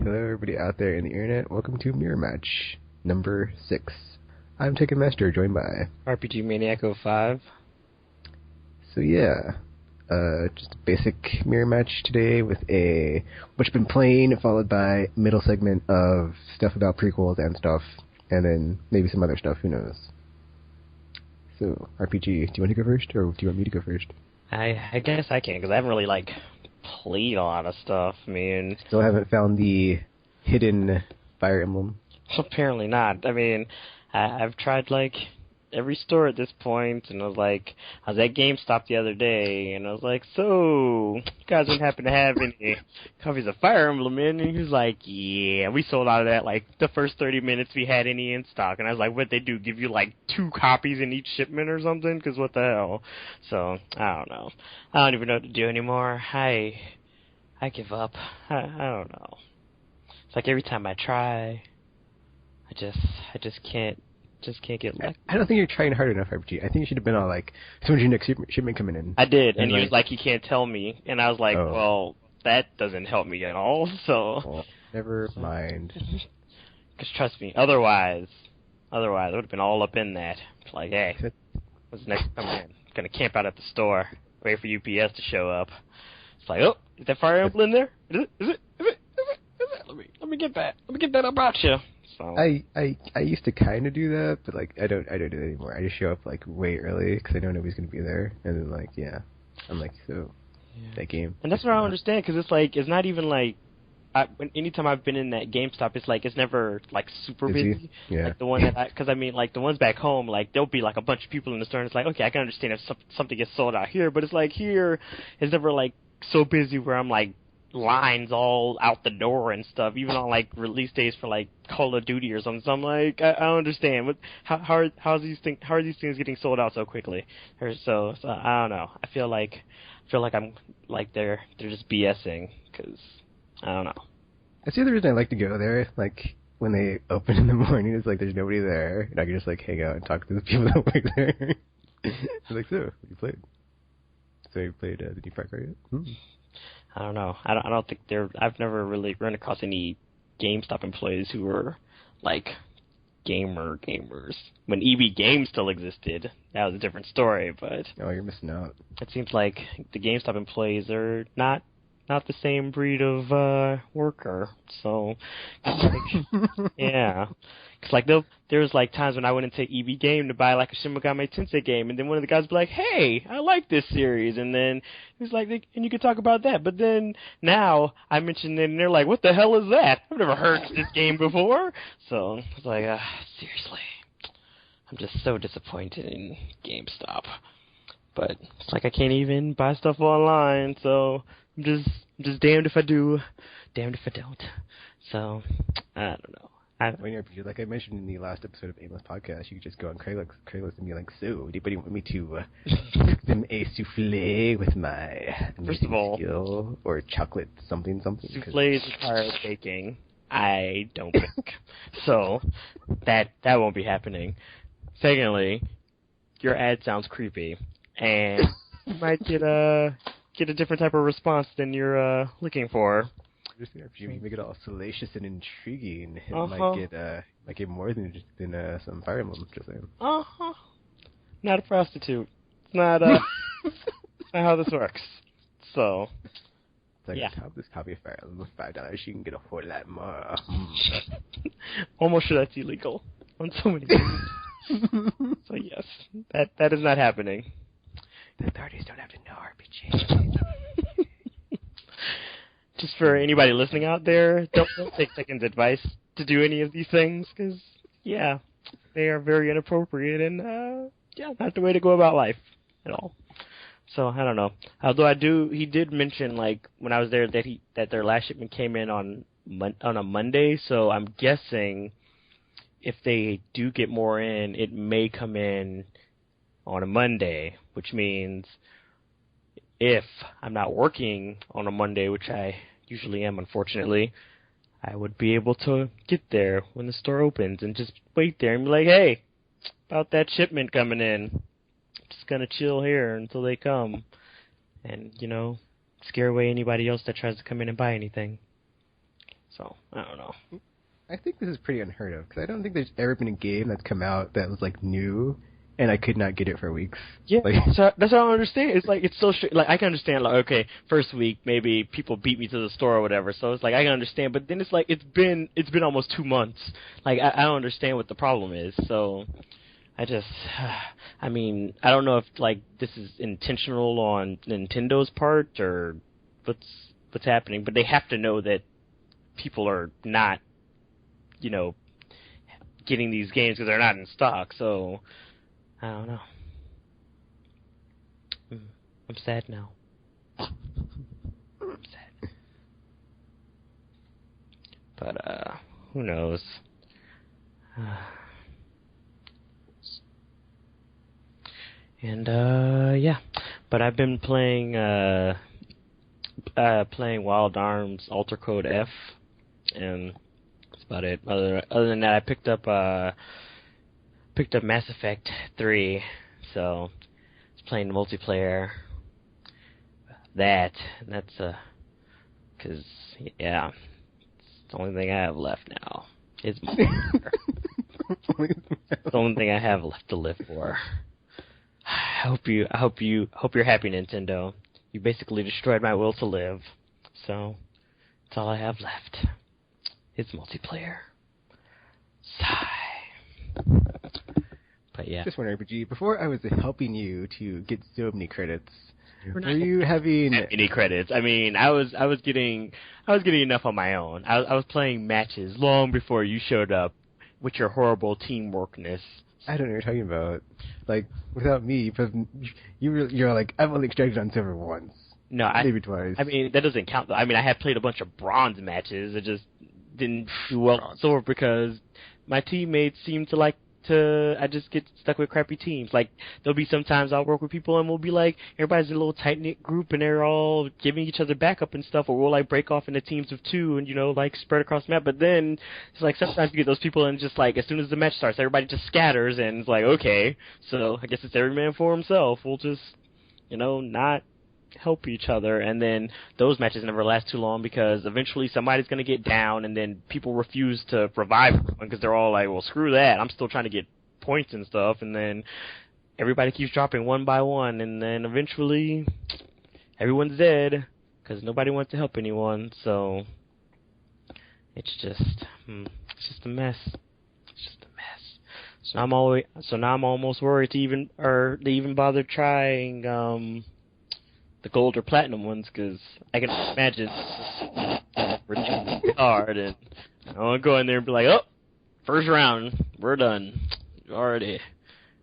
Hello, everybody out there in the internet. Welcome to Mirror Match number 6. I'm Tekken Master, joined by RPG Maniac 05. So yeah, just a basic mirror match today with a what you've been playing, followed by middle segment of stuff about prequels and stuff, and then maybe some other stuff. Who knows? So RPG, do you want to go first, or do you want me to go first? I guess I can, because I haven't really played a lot of stuff. I mean, still haven't found the hidden Fire Emblem. Apparently not. I mean, I've tried every store at this point, and I was at GameStop the other day, and I was like, so, you guys don't happen to have any copies of Fire Emblem in? And he was like, yeah, we sold out of that the first 30 minutes we had any in stock. And I was like, what'd they do, give you 2 copies in each shipment or something? Because what the hell? So, I don't know. I don't even know what to do anymore. I give up. I don't know. It's like every time I try, I just can't get lucky. I don't think you're trying hard enough, RPG. I think you should have been all so when's your next shipment coming in? I did, and he was like, you can't tell me. And I was like, well, that doesn't help me at all, so... Well, never mind. Because trust me, otherwise, I would have been all up in that. It's like, hey, what's next coming in? I'm going to camp out at the store, wait for UPS to show up. It's like, oh, is that Fire Emblem in there? Is it? Let me get that. Let me get that about you. So. I used to kind of do that, but I don't do that anymore. I just show up way early because I know nobody's gonna be there, and then yeah, I'm so that game. And that's what I don't understand, because it's not even anytime I've been in that GameStop, it's never super busy. Yeah. The one that because the ones back home, there'll be a bunch of people in the store, and it's okay, I can understand if something gets sold out here, but it's here it's never so busy where I'm lines all out the door and stuff, even on release days for Call of Duty or something. So I'm I don't understand how are these things getting sold out so quickly? So I don't know. I feel like I'm they're just BSing, because I don't know. That's the other reason I like to go there. When they open in the morning, it's there's nobody there, and I can just hang out and talk to the people that work there. So what you played? So you played the new Far Cry yet? I don't know. I don't think I've never really run across any GameStop employees who were gamers. When EB Games still existed, that was a different story. But you're missing out. It seems like the GameStop employees are not the same breed of worker. So, yeah. Because there's times when I went into EB Game to buy a Shin Megami Tensei game, and then one of the guys would be like, hey, I like this series, and then he's and you can talk about that. But then now I mentioned it, and they're like, what the hell is that? I've never heard of this game before. So it's seriously, I'm just so disappointed in GameStop. But it's I can't even buy stuff online, so I'm just damned if I do, damned if I don't. So I don't know. When you're like I mentioned in the last episode of Aimless podcast, you could just go on Craigslist and be so, anybody want me to cook them a souffle with my First of all, skill, or chocolate something? Souffles require baking. I don't bake. So that won't be happening. Secondly, your ad sounds creepy, and you might get a different type of response than you're looking for. If you make it all salacious and intriguing, it might get more than some Fire Emblem. Just saying. Not a prostitute. It's not not how this works. So. Top this copy of Fire Emblem with $5. You can get a whole lot more. Almost sure that's illegal on so many things. So yes, that is not happening. The authorities don't have to know RPG. Just for anybody listening out there, don't take Tekken's advice to do any of these things, because, they are very inappropriate and, not the way to go about life at all. So, I don't know. Although he did mention, when I was there, that their last shipment came in on a Monday, so I'm guessing if they do get more in, it may come in on a Monday, which means if I'm not working on a Monday, which I usually am, unfortunately, I would be able to get there when the store opens and just wait there and be like, hey, about that shipment coming in. Just gonna chill here until they come and, scare away anybody else that tries to come in and buy anything. So I don't know. I think this is pretty unheard of because I don't think there's ever been a game that's come out that was like new, and I could not get it for weeks. Yeah, like, so that's what I don't understand. It's like it's so like I can understand like okay, first week maybe people beat me to the store or whatever, so it's like I can understand. But then it's like it's been almost 2 months. Like I don't understand what the problem is. So I just, I mean, I don't know if like this is intentional on Nintendo's part or what's happening, but they have to know that people are not, getting these games because they're not in stock. So I don't know. I'm sad now. I'm sad. But who knows? And yeah. But I've been playing Wild Arms Alter Code F, and that's about it. Other than that, I picked up Mass Effect 3, so I was playing the multiplayer. That's because yeah, it's the only thing I have left now. It's multiplayer. It's the only thing I have left to live for. I hope you're happy, Nintendo. You basically destroyed my will to live, so that's all I have left. It's multiplayer. Sigh. But yeah. Just wondering, RPG, before I was helping you to get so many credits, were you having any credits? I mean, I was getting enough on my own. I was playing matches long before you showed up with your horrible teamworkness. I don't know what you're talking about. Like, without me, you're like, I've only extracted on server once. No, maybe twice. I mean, that doesn't count, though. I mean, I had played a bunch of bronze matches. It just didn't do well on silver because my teammates seem to like I just get stuck with crappy teams. Like, there'll be sometimes I'll work with people and we'll be like, everybody's in a little tight-knit group and they're all giving each other backup and stuff, or we'll like break off into teams of 2 and, like spread across the map. But then it's like sometimes you get those people and just like as soon as the match starts, everybody just scatters and it's like, okay, so I guess it's every man for himself. We'll just, not help each other, and then those matches never last too long because eventually somebody's going to get down and then people refuse to revive them because they're all like, well, screw that, I'm still trying to get points and stuff, and then everybody keeps dropping one by one, and then eventually everyone's dead because nobody wants to help anyone. So it's just a mess. It's just a mess. So now I'm almost worried to even bother trying the gold or platinum ones, because I can imagine it's hard, and I want to go in there and be like, oh, first round, we're done. Already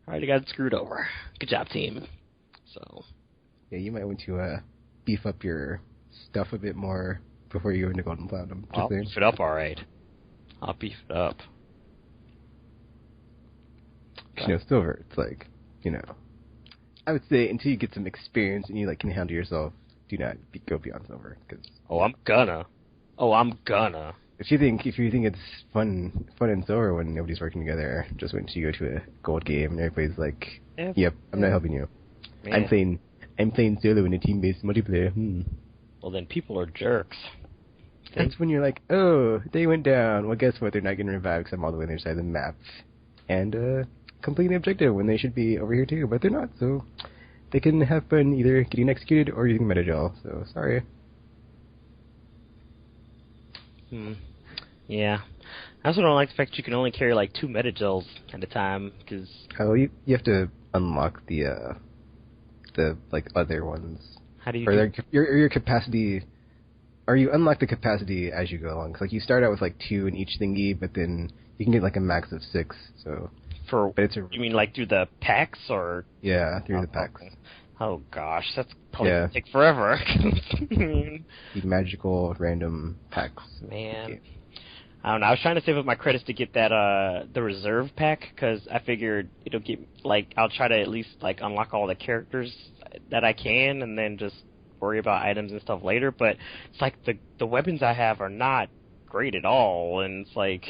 got screwed over. Good job, team. So yeah, you might want to beef up your stuff a bit more before you go into gold and platinum. I'll beef it up, all right. I'll beef it up. Silver, it's like, I would say until you get some experience and you can handle yourself, do not go beyond silver. Cause I'm gonna. If you think it's fun in silver when nobody's working together, just wait until you go to a gold game and everybody's like, "Yep, I'm not helping you. Man. I'm playing solo in a team-based multiplayer." Well, then people are jerks. That's when you're like, "Oh, they went down. Well, guess what? They're not getting revived because I'm all the way on the other side of the map." And completing the objective when they should be over here too, but they're not, so they can have fun either getting executed or using metagel, so sorry. Yeah. I also don't like the fact you can only carry 2 metagels at a time, because... Oh, you have to unlock the other ones. How do you do your capacity... Or you unlock the capacity as you go along. Cause, you start out with 2 in each thingy, but then you can get a max of 6, so... You mean through the packs, or? Yeah, through the packs. Oh gosh, that's probably gonna take forever. The magical random packs. Man, okay. I don't know. I was trying to save up my credits to get that the reserve pack because I figured it'll get I'll try to at least unlock all the characters that I can, and then just worry about items and stuff later. But it's the weapons I have are not great at all, and it's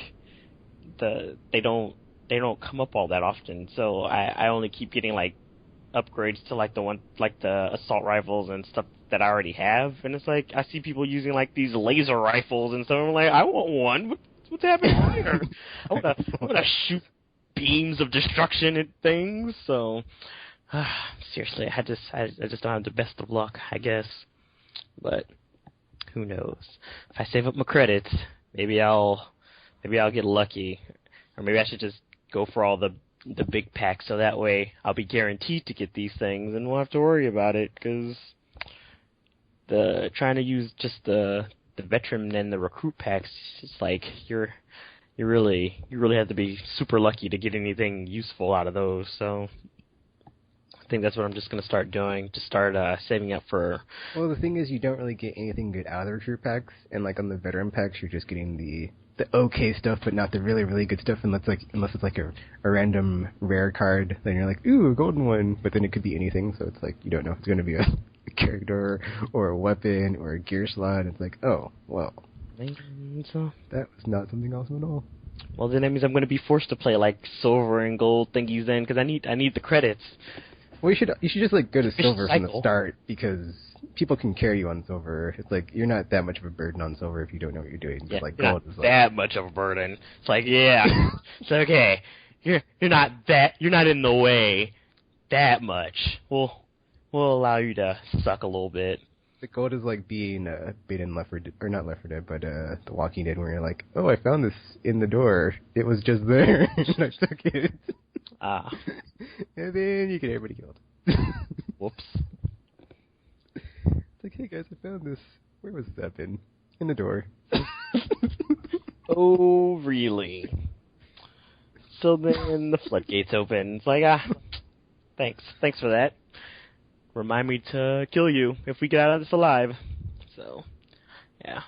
they don't come up all that often, so I only keep getting upgrades to the assault rifles and stuff that I already have, and it's like I see people using like these laser rifles and stuff. I'm like, I want one. What's happening here? I wanna shoot beams of destruction at things. So seriously, I just don't have the best of luck, I guess. But who knows? If I save up my credits, maybe I'll get lucky, or maybe I should just go for all the big packs, so that way I'll be guaranteed to get these things and won't have to worry about it. Because trying to use just the veteran and the recruit packs, it's like you really have to be super lucky to get anything useful out of those. So I think that's what I'm just going to start doing, to start saving up for... Well, the thing is, you don't really get anything good out of the recruit packs, and like on the veteran packs, you're just getting the okay stuff, but not the really, really good stuff, unless it's like a random rare card, then you're like, ooh, a golden one, but then it could be anything, so it's like, you don't know if it's going to be a character, or a weapon, or a gear slot. It's like, oh, well, so, that was not something awesome at all. Well, then that means I'm going to be forced to play like silver and gold thingies then, because I need the credits. Well, you should just like go to silver from the start, because people can carry you on silver. It's like you're not that much of a burden on silver if you don't know what you're doing. Yeah, like you're gold not is like that much of a burden. It's like, yeah, it's okay. You're not in the way that much. We'll allow you to suck a little bit. The gold is like being in Left 4 Dead, or not Left 4 Dead, but The Walking Dead, where you're like, oh, I found this in the door. It was just there, and I took it. And then you get everybody killed. Whoops. It's like, hey guys, I found this. Where was that been? In the door. Oh, really? So then the floodgates open. It's like, thanks for that. Remind me to kill you if we get out of this alive. So, yeah.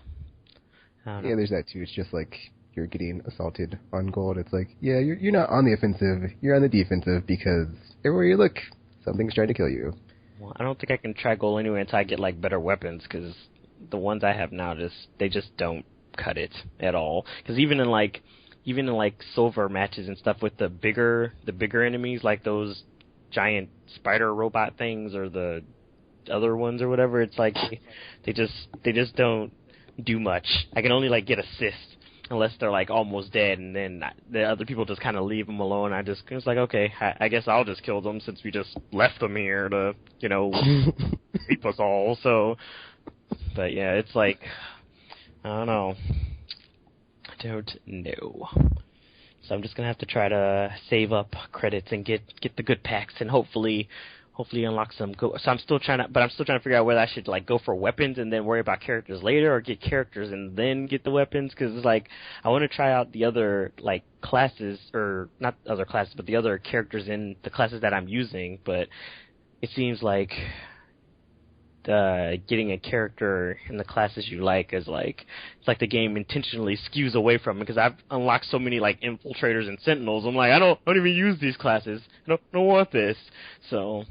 Yeah, there's that too. It's just like you're getting assaulted on gold. It's like, yeah, you're not on the offensive. You're on the defensive, because everywhere you look, something's trying to kill you. Well, I don't think I can try gold anyway until I get like better weapons, because the ones I have now they just don't cut it at all. Because even in like silver matches and stuff with the bigger enemies, like those giant spider robot things or the other ones or whatever, it's like they just don't do much. I can only like get assists unless they're like almost dead, and then the other people just kind of leave them alone. It's like, okay, I guess I'll just kill them since we just left them here to, reap us all. So, but yeah, it's like, I don't know. So I'm just gonna have to try to save up credits and get the good packs, and hopefully unlock some. So I'm still trying to figure out whether I should like go for weapons and then worry about characters later, or get characters and then get the weapons. Because it's like I want to try out the other like classes, or not other classes, but the other characters in the classes that I'm using. But it seems like getting a character in the classes you like is like, it's like the game intentionally skews away from it, because I've unlocked so many like infiltrators and sentinels. I'm like, I don't even use these classes. I don't want this. So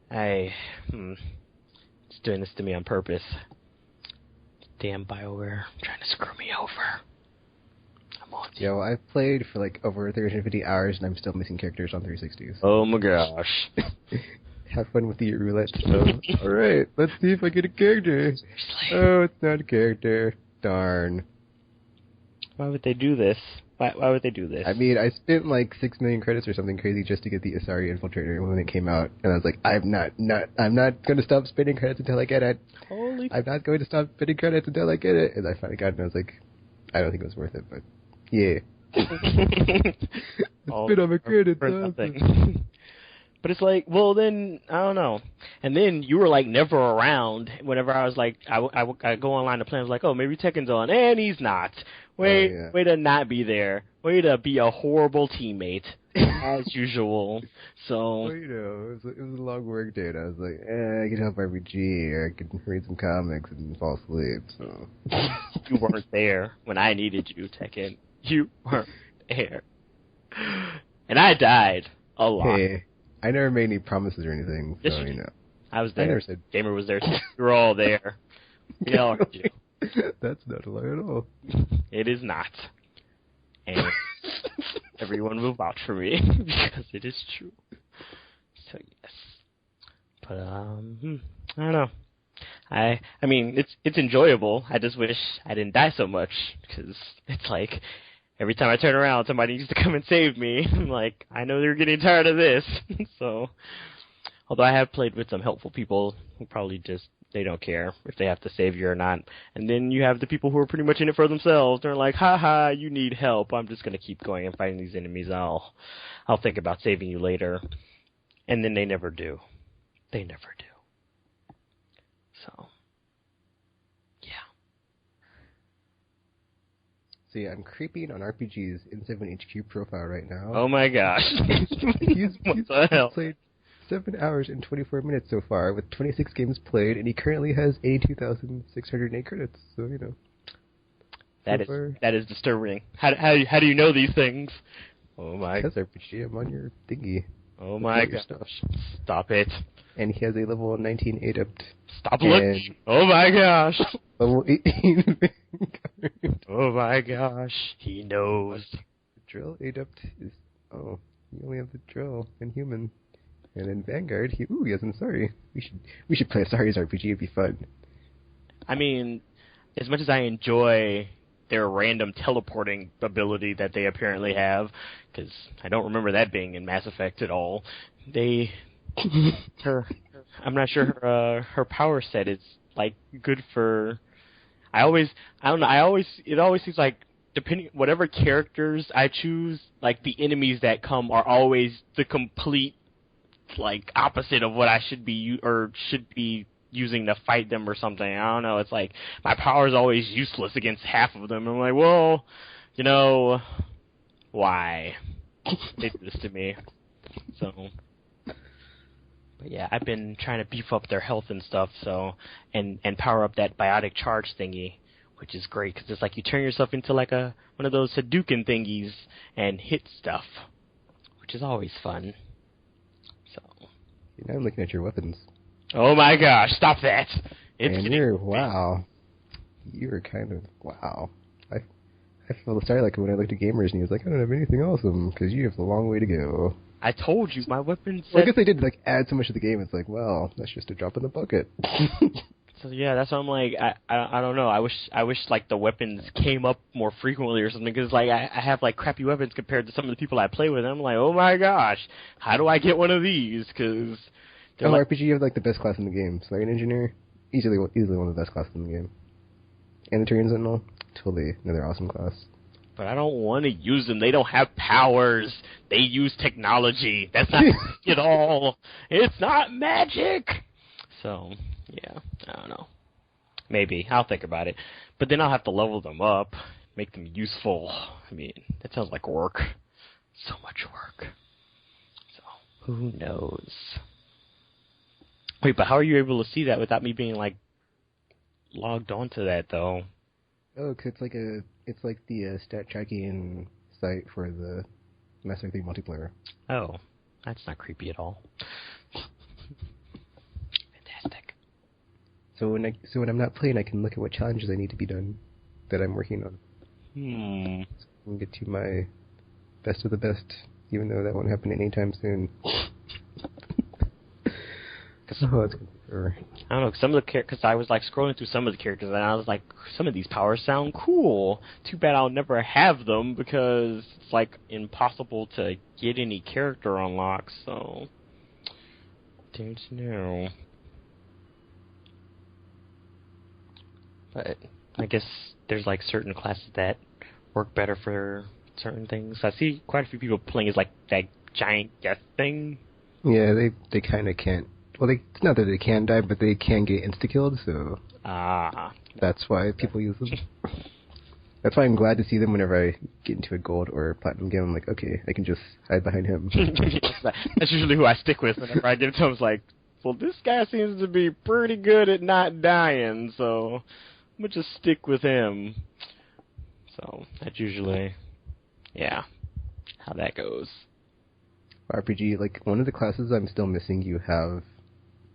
it's doing this to me on purpose. Damn BioWare, trying to screw me over. Yeah, well, I've played for like over 350 hours, and I'm still missing characters on 360s. Oh my gosh. Have fun with the roulette. So, alright, let's see if I get a character. Seriously. Oh, it's not a character. Darn. Why would they do this? Why would they do this? I mean, I spent like 6 million credits or something crazy just to get the Asari Infiltrator when it came out, and I was like, I'm not going to stop spending credits until I get it. I'm not going to stop spending credits until I get it. And I finally got it, and I was like, I don't think it was worth it, but yeah. Spit on my credits. But it's like, well, then, I don't know. And then you were, like, never around whenever I was, like, I go online to play. I was like, oh, maybe Tekken's on. And he's not. Way to not be there. Way to be a horrible teammate, as usual. So. Well, it was a long work day, and I was like, I can help RPG, or I can read some comics and fall asleep, so. You weren't there when I needed you, Tekken. You weren't there. And I died a lot. Hey. I never made any promises or anything, so, I was there. I never said... Gamer was there, too. We were all there. We all heard you. That's not a lie at all. It is not. And everyone will vouch for me, because it is true. So, yes. But, I don't know. I mean, it's enjoyable. I just wish I didn't die so much, because it's like every time I turn around, somebody needs to come and save me. I'm like, I know they're getting tired of this. So, although I have played with some helpful people who probably just, they don't care if they have to save you or not. And then you have the people who are pretty much in it for themselves. They're like, haha, you need help. I'm just going to keep going and fighting these enemies. I'll think about saving you later. And then they never do. They never do. So, yeah. So yeah, I'm creeping on RPG's N7HQ profile right now. Oh my gosh. What the hell? Played 7 hours and 24 minutes so far with 26 games played, and he currently has 82,608 credits. So, you know. That is disturbing. How do you know these things? Oh my. Because RPG, I'm on your thingy. Oh my gosh. Stop it. And he has a level 19 adept. Stop looking. Oh my gosh. Level 18. Oh my gosh. He knows. Drill adept is... Oh, you only have the drill and human. And in Vanguard, he has Ansari. We should play a Asari's RPG, it'd be fun. I mean, as much as I enjoy their random teleporting ability that they apparently have, because I don't remember that being in Mass Effect at all, I'm not sure her power set is, like, good for... I don't know, it always seems like, depending, whatever characters I choose, like, the enemies that come are always the complete, like, opposite of what I should be using to fight them or something. I don't know. It's like my power is always useless against half of them. I'm like, well, you know, why they do this to me? So, but yeah, I've been trying to beef up their health and stuff. So, and power up that biotic charge thingy, which is great because it's like you turn yourself into like one of those Hadouken thingies and hit stuff, which is always fun. So, now I'm looking at your weapons. Oh my gosh, stop that! Wow. You're kind of, wow. I feel sorry like when I looked at gamers and he was like, I don't have anything awesome, because you have a long way to go. I told you, my weapons... Well, I guess they did, like, add so much to the game, it's like, well, that's just a drop in the bucket. So yeah, that's why I'm like, I don't know, I wish like the weapons came up more frequently or something, because like, I have like crappy weapons compared to some of the people I play with, and I'm like, oh my gosh, how do I get one of these, because... RPG, you have like the best class in the game. So like an engineer, easily one of the best classes in the game. And the Turian Sentinel, totally another awesome class. But I don't want to use them. They don't have powers. They use technology. That's not at all. It's not magic. So, yeah, I don't know. Maybe. I'll think about it. But then I'll have to level them up, make them useful. I mean, that sounds like work. So much work. So, who knows? Wait, but how are you able to see that without me being, like, logged onto that, though? Oh, 'cause it's like the stat tracking site for the Mass Effect 3 multiplayer. Oh, that's not creepy at all. Fantastic. So when I'm not playing, I can look at what challenges I need to be done that I'm working on. So I can get to my best of the best, even though that won't happen anytime soon. I don't know, some of the because I was like scrolling through some of the characters and I was like, some of these powers sound cool. Too bad I'll never have them because it's like impossible to get any character unlocks. So, don't know. But I guess there's like certain classes that work better for certain things. I see quite a few people playing as like that giant death thing. Yeah, they kind of can't. Well, it's not that they can die, but they can get insta-killed, so... That's why people use them. That's why I'm glad to see them whenever I get into a gold or platinum game. I'm like, okay, I can just hide behind him. That's usually who I stick with whenever I get into. I was like, well, this guy seems to be pretty good at not dying, so I'm going to just stick with him. So, that's usually, yeah, how that goes. RPG, like, one of the classes I'm still missing you have...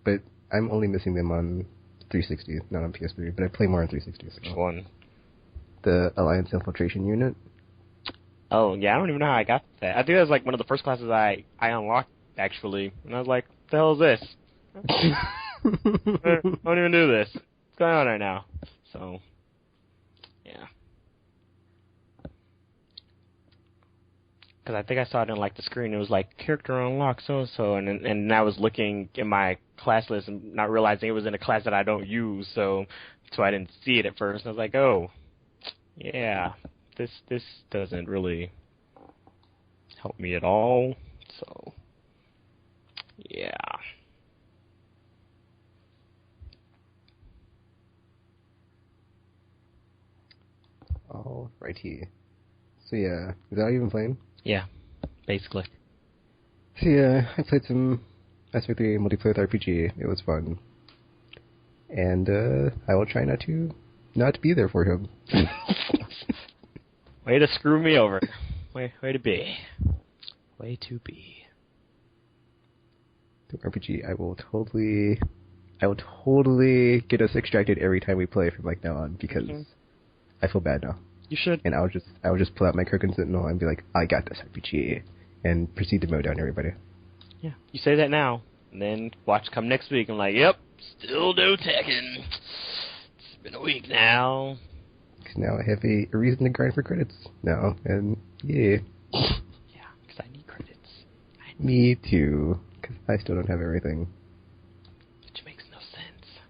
But I'm only missing them on 360, not on PS3, but I play more on 360. So. Which one? The Alliance Infiltration Unit. Oh, yeah, I don't even know how I got that. I think that was like one of the first classes I unlocked, actually. And I was like, what the hell is this? Don't even do this. What's going on right now? So, yeah. Because I think I saw it in like the screen. It was like character unlocked so and I was looking in my class list and not realizing it was in a class that I don't use. So I didn't see it at first. And I was like, oh, yeah, this doesn't really help me at all. So yeah. Alrighty. So yeah, is that how you've been playing? Yeah, basically. So yeah, I played some Mass Effect 3 multiplayer with RPG. It was fun. And I will try not to be there for him. Way to screw me over. Way to be. Way to be. The RPG, I will totally get us extracted every time we play from like now on because I feel bad now. You should. And I would just pull out my Kirk and Sentinel and be like, I got this RPG, and proceed to mow down everybody. Yeah, you say that now, and then watch come next week. I'm like, yep, still no Tekken. It's been a week now. Because now I have a reason to grind for credits now, and yeah. Yeah, because I need credits. Me too, because I still don't have everything. Which makes no sense.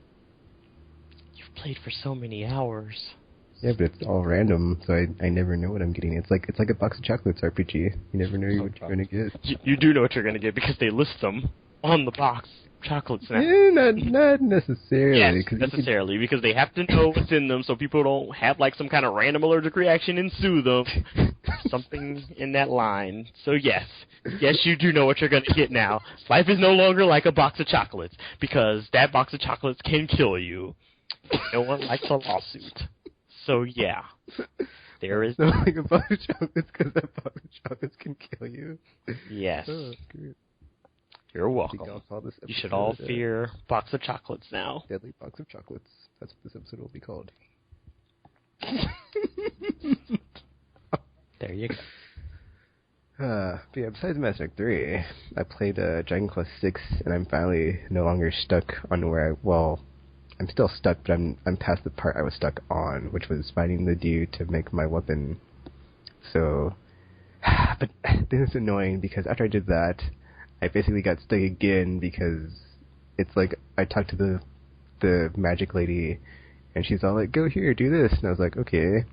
You've played for so many hours. Yeah, but it's all random, so I never know what I'm getting. It's like a box of chocolates RPG. You never know what you're going to get. You do know what you're going to get because they list them on the box. Chocolates now. Yeah, not necessarily. Yes, necessarily, because they have to know what's in them so people don't have like some kind of random allergic reaction and sue them. Something in that line. So yes, you do know what you're going to get now. Life is no longer like a box of chocolates, because that box of chocolates can kill you. No one likes a lawsuit. So yeah, there is... So like a box of chocolates, because that box of chocolates can kill you? Yes. Oh, good. You're welcome. You should all fear box of chocolates now. Deadly box of chocolates. That's what this episode will be called. There you go. But yeah, besides Mass Effect 3, I played Dragon Quest 6, and I'm finally no longer stuck on where I'm still stuck, but I'm past the part I was stuck on, which was finding the dude to make my weapon. So, but this is annoying, because after I did that, I basically got stuck again, because it's like, I talked to the magic lady, and she's all like, go here, do this, and I was like, okay.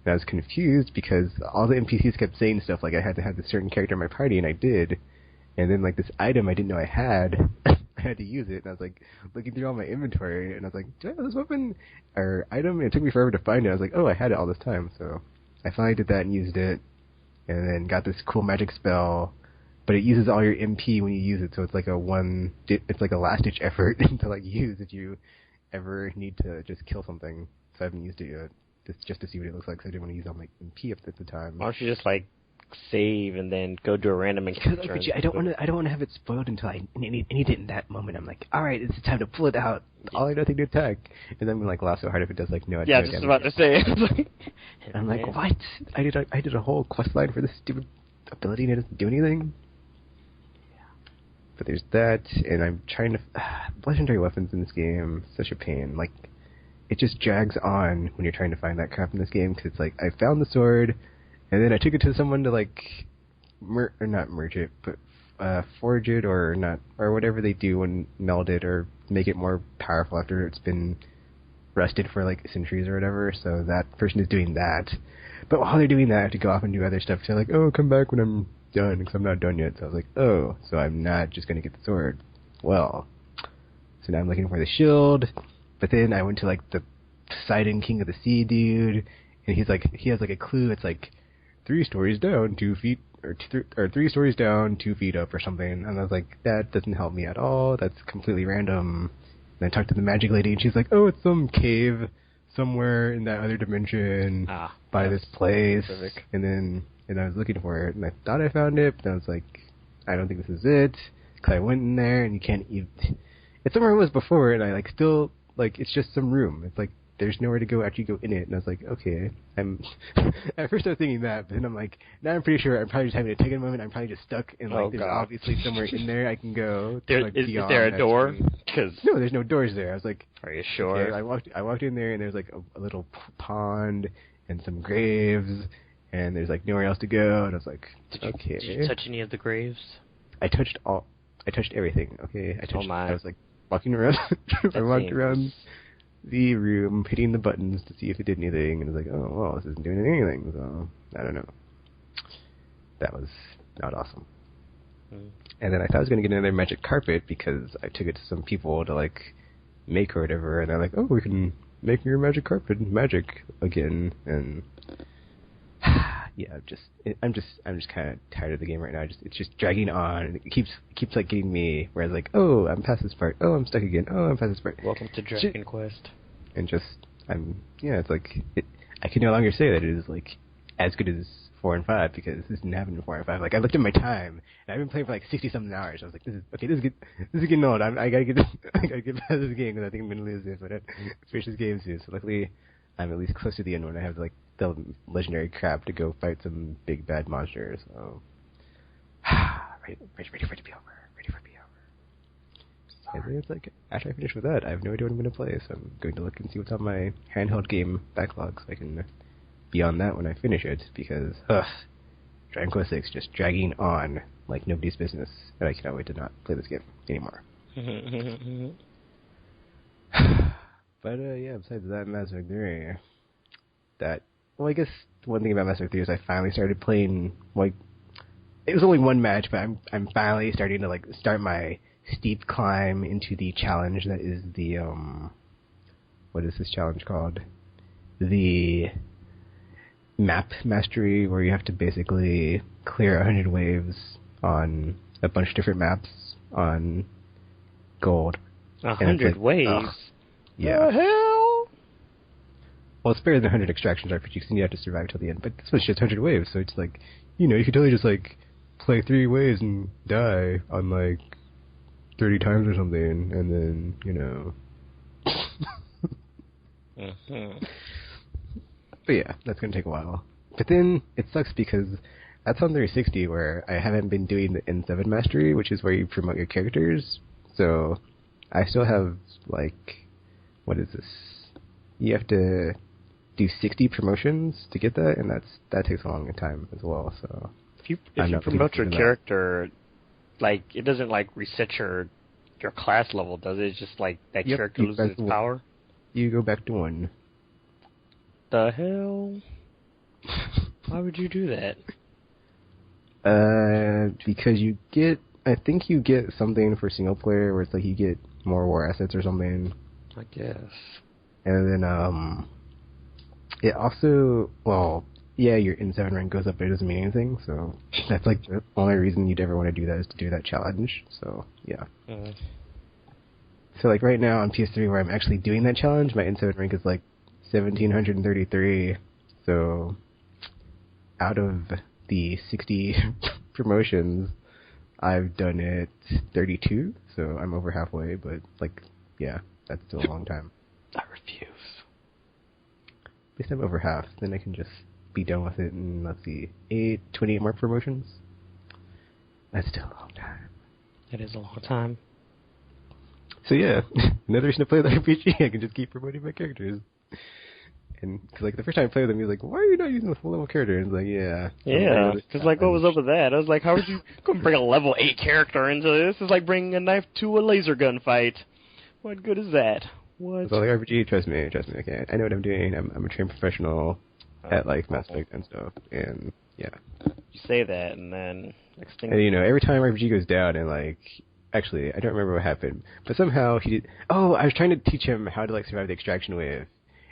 And I was confused, because all the NPCs kept saying stuff like I had to have this certain character in my party, and I did. And then, like, this item I didn't know I had, I had to use it, and I was, like, looking through all my inventory, and I was like, do I have this weapon or item? And it took me forever to find it. I was like, oh, I had it all this time, so I finally did that and used it, and then got this cool magic spell, but it uses all your MP when you use it, so it's like it's like a last-ditch effort to, like, use if you ever need to just kill something. So I haven't used it yet, just to see what it looks like, so I didn't want to use all my MP up at the time. Why don't you just, like, save and then go do a random encounter? Because I don't want to have it spoiled until I need it in that moment. I'm like, all right, it's time to pull it out. All I know to attack, and then I'm like, laugh so hard if it does like no. Yeah, just about to say. And I'm like, what? I did a whole quest line for this stupid ability and it doesn't do anything. Yeah. But there's that, and I'm trying to legendary weapons in this game. Such a pain. Like, it just drags on when you're trying to find that crap in this game, because it's like I found the sword. And then I took it to someone to, like, not merge it, but forge it or whatever they do and meld it or make it more powerful after it's been rested for, like, centuries or whatever. So that person is doing that. But while they're doing that, I have to go off and do other stuff. So like, oh, come back when I'm done, because I'm not done yet. So I was like, oh, so I'm not just going to get the sword. Well, so now I'm looking for the shield. But then I went to, like, the Poseidon King of the Sea dude, and he has, like, a clue. It's like, 3 stories down, 2 feet, or 3 stories down, 2 feet up, or something. And I was like, that doesn't help me at all. That's completely random. And I talked to the magic lady, and she's like, oh, it's some cave somewhere in that other dimension by this place. Specific. And I was looking for it, and I thought I found it, but I was like, I don't think this is it. Because I went in there, and you can't even... It's somewhere it was before, and I, like, still... Like, it's just some room. It's like, there's nowhere to go after you go in it. And I was like, okay, at first I was thinking that, but then I'm like, now I'm pretty sure I'm probably just having a taken moment. I'm probably just stuck in like, there's obviously somewhere in there I can go. Is there a door? No, there's no doors there. I was like, are you sure? Okay, I walked in there and there's like a little pond and some graves and there's like nowhere else to go. And I was like, okay. Did you touch any of the graves? I touched everything. Okay, I was like walking around. I walked around the room, hitting the buttons to see if it did anything, and I was like, oh, well, this isn't doing anything, so I don't know. That was not awesome. And then I thought I was going to get another magic carpet because I took it to some people to, like, make or whatever, and they're like, oh, we can make your magic carpet magic again, and yeah, I'm just kind of tired of the game right now. It's just dragging on, and it keeps like getting me. Whereas like, oh, I'm past this part. Oh, I'm stuck again. Oh, I'm past this part. Welcome to Dragon Quest. And it's like I can no longer say that it is like as good as 4 and 5 because this didn't happen in 4 and 5. Like I looked at my time, and I've been playing for like 60-something hours. I was like, this is getting old. I gotta get past this game because I think I'm gonna lose this. But I finish this game soon. So luckily, I'm at least close to the end when I have like the legendary crab to go fight some big bad monsters. So ready for it to be over. Ready for it to be over. And then it's like after I finish with that, I have no idea what I'm going to play. So I'm going to look and see what's on my handheld game backlog, so I can be on that when I finish it. Because Dragon Quest VI just dragging on like nobody's business, and I cannot wait to not play this game anymore. But yeah, besides that, Mass Effect 3, well, I guess one thing about Mass Effect 3 is I finally started playing, like, it was only one match, but I'm finally starting to, like, start my steep climb into the challenge that is the, what is this challenge called? The map mastery, where you have to basically clear 100 waves on a bunch of different maps on gold. 100 waves? Yeah. The hell? Well, it's better than 100 extractions RPGs, because you have to survive till the end. But this was just 100 waves, so it's like, you know, you could totally just, like, play 3 waves and die on, like, 30 times or something, and then, you know. But yeah, that's going to take a while. But then, it sucks because that's on 360, where I haven't been doing the N7 mastery, which is where you promote your characters. So, I still have, like, what is this? You have to do 60 promotions to get that, and that takes a long time as well. So if you promote your character, like it doesn't like reset your class level, does it? It's just like that character loses its power. You go back to 1. The hell? Why would you do that? Because I think you get something for single player where it's like you get more war assets or something. I guess. And then, it also, well, yeah, your N7 rank goes up, but it doesn't mean anything, so that's, like, the only reason you'd ever want to do that is to do that challenge, so, yeah. So, like, right now on PS3 where I'm actually doing that challenge, my N7 rank is, like, 1,733, so out of the 60 promotions, I've done it 32, so I'm over halfway, but, like, yeah, that's still a long time. I refuse. At least I'm over half, then I can just be done with it in, let's see, 28 more promotions. That's still a long time. It is a long time. So yeah, another reason to play the RPG, I can just keep promoting my characters. And, cause like, the first time I played with them, he was like, why are you not using the full level character? And it's like, yeah. Yeah, because like, what was up with that? I was like, how would you come bring a level 8 character into this? It's like bringing a knife to a laser gun fight. What good is that? What? So, like, RPG, trust me, okay. I know what I'm doing. I'm a trained professional at, like, Mass Effect and stuff, and, yeah. You say that, and then, next thing... And, you know, every time RPG goes down, and, like, actually, I don't remember what happened, but somehow he did... Oh, I was trying to teach him how to, like, survive the extraction wave,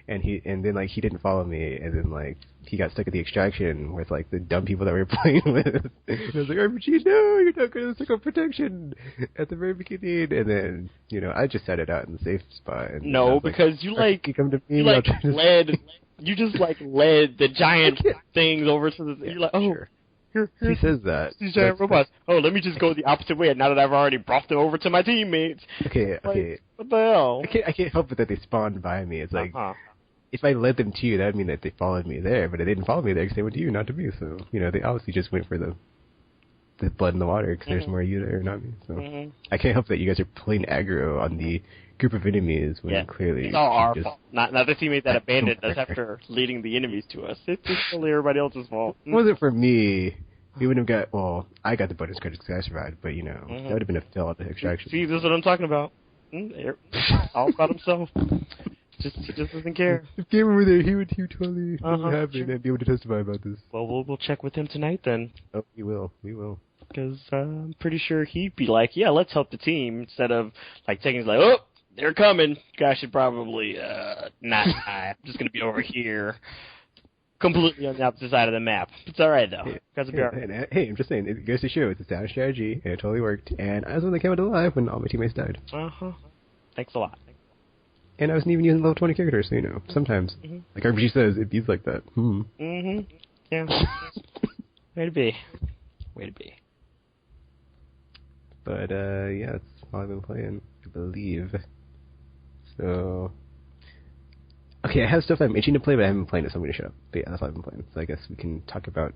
and then, like, he didn't follow me, and then, like, he got stuck at the extraction with, like, the dumb people that we were playing with. And I was like, RPG, no, you're not going to stick on protection at the very beginning. And then, you know, I just set it out in the safe spot. And no, because you, like, you come to me, you, like, you just, like, led the giant things over to the... You're like, oh, sure. Here, he says that. These giant robots. Oh, let me just go the opposite way now that I've already brought them over to my teammates. Okay. What the hell? I can't help it that they spawned by me. It's like... if I led them to you, that would mean that they followed me there, but they didn't follow me there because they went to you, not to me. So, they obviously just went for the blood in the water because there's more of you there, not me. So I can't help that you guys are playing aggro on the group of enemies when clearly it's all our fault. Not the teammate that abandoned us after leading the enemies to us. It's totally everybody else's fault. If it wasn't for me, we wouldn't have got. I got the bonus credits because I survived, but that would have been a failed extraction. See, this is what I'm talking about. All about himself. He just doesn't care. If Gamer were there, he would totally happy and be able to testify about this. Well, we'll check with him tonight then. Oh, we will. Because I'm pretty sure he'd be like, yeah, let's help the team, instead of taking it oh, they're coming. Guys should probably not. I'm just gonna be over here, completely on the opposite side of the map. It's all right though. Hey, I'm just saying, it goes to show it's a sound strategy, and it totally worked. And I was the one that came out alive when all my teammates died. Thanks a lot. And I wasn't even using level 20 characters, so sometimes, like RPG says, it beats like that. Yeah. Way to be. But, yeah, that's all I've been playing, I believe. So... Okay, I have stuff that I'm itching to play, but I haven't been playing it, so I'm going to shut up. But yeah, that's all I've been playing. So I guess we can talk about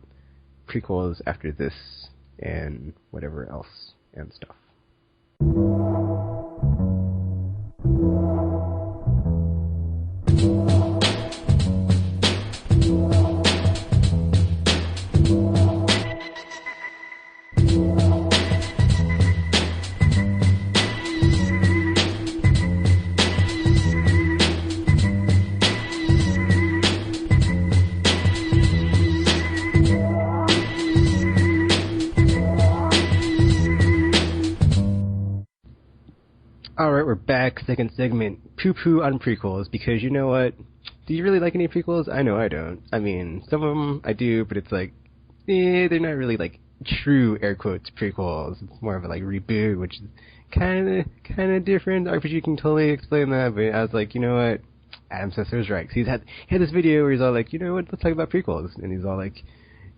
prequels after this, and whatever else, and stuff. Alright, we're back. Second segment. Poo-poo on prequels, because you know what? Do you really like any prequels? I know I don't. I mean, some of them I do, but it's like, they're not really true, air quotes, prequels. It's more of a reboot, which is kind of different. RPG can totally explain that, but I was like, you know what? Adam Sessler was right. 'Cause he had this video where he's all like, you know what? Let's talk about prequels. And he's all like,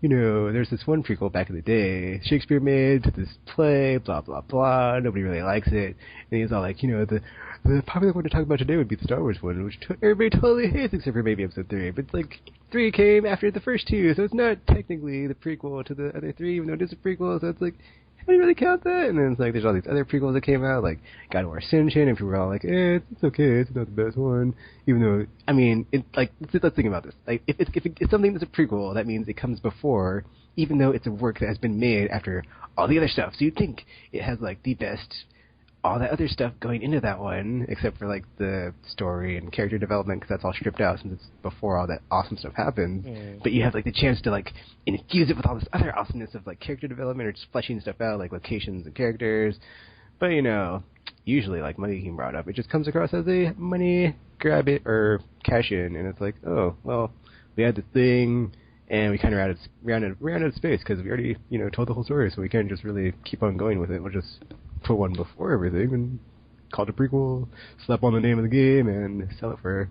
there's this one prequel back in the day Shakespeare made this play, blah, blah, blah. Nobody really likes it. And he's all like, the popular one to talk about today would be the Star Wars one, which everybody totally hates except for maybe episode 3. But, 3 came after the first 2, so it's not technically the prequel to the other 3, even though it is a prequel, so it's how do you really count that? And then it's there's all these other prequels that came out, God of War Ascension, and people were all like, it's okay, it's not the best one. Even though, I mean, let's think about this. If it's something that's a prequel, that means it comes before, even though it's a work that has been made after all the other stuff. So you'd think it has, the best, all that other stuff going into that one, except for, the story and character development, because that's all stripped out since it's before all that awesome stuff happens. But you have, the chance to, infuse it with all this other awesomeness of, character development or just fleshing stuff out, locations and characters. But, usually, money being brought up, it just comes across as a money grab it or cash in, and it's oh, well, we had this thing, and we kind of ran out of space, because we already, told the whole story, so we can't just really keep on going with it. We'll just put one before everything and call it a prequel, slap on the name of the game, and sell it for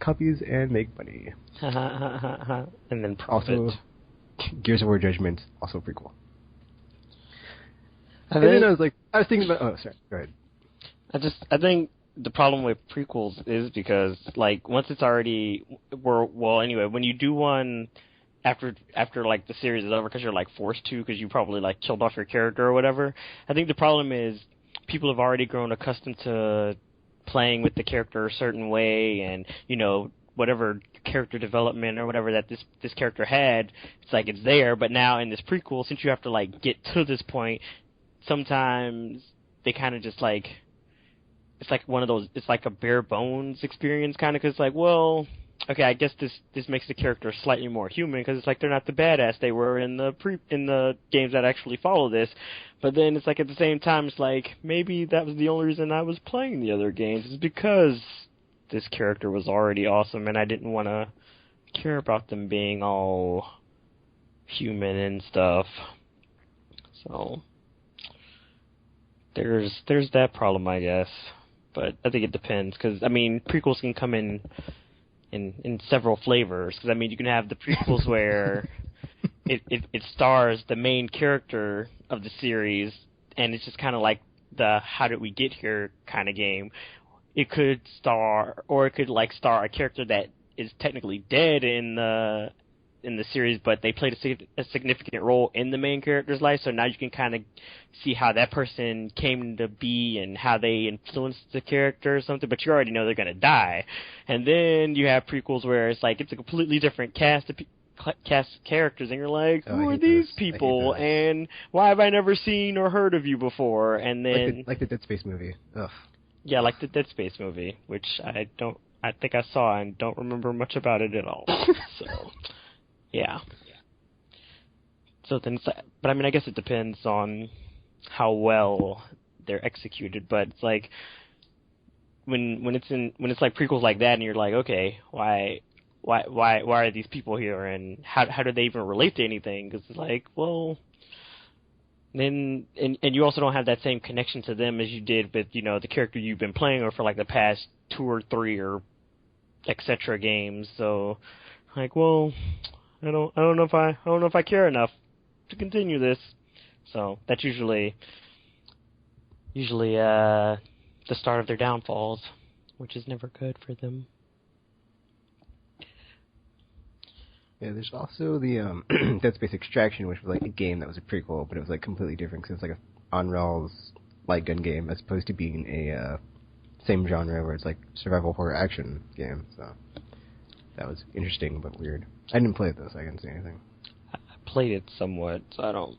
copies and make money. And then profit. Also, Gears of War Judgment, also prequel. And then I was thinking about... Oh, sorry. Go ahead. I think the problem with prequels is because, once it's already... anyway, when you do one... After the series is over, because you're forced to, because you probably killed off your character or whatever. I think the problem is people have already grown accustomed to playing with the character a certain way, and whatever character development or whatever that this character had, it's there. But now in this prequel, since you have to get to this point, sometimes they kind of just it's one of those. It's a bare bones experience kind of, because well. Okay, I guess this makes the character slightly more human, because it's they're not the badass they were in the games that actually follow this. But then it's at the same time, it's maybe that was the only reason I was playing the other games, is because this character was already awesome and I didn't want to care about them being all human and stuff. So there's that problem, I guess. But I think it depends, because prequels can come in several flavors, because you can have the prequels where it stars the main character of the series, and it's just kind of the how did we get here kind of game. It could star, or it could star a character that is technically dead in the series, but they played a significant role in the main character's life. So now you can kind of see how that person came to be and how they influenced the character or something. But you already know they're gonna die. And then you have prequels where it's like it's a completely different cast of characters, and you're like, who are these people, and why have I never seen or heard of you before? And then like the Dead Space movie. Ugh. Yeah, like the Dead Space movie, which I think I saw and don't remember much about it at all. So, yeah. So then, but I mean, I guess it depends on how well they're executed. But it's like when it's like prequels like that, and you're like, okay, why are these people here, and how do they even relate to anything? Because it's like, well. And you also don't have that same connection to them as you did with, you know, the character you've been playing or for like the past 2 or 3 or etc. games. So, like, well, I don't know if I care enough to continue this. So that's usually the start of their downfalls, which is never good for them. Yeah, there's also the Dead Space Extraction, which was like a game that was a prequel, but it was like completely different because it's like a on-rails light gun game as opposed to being a same genre where it's like survival horror action game. So that was interesting but weird. I didn't play it though, so I couldn't say anything. I played it somewhat, so I don't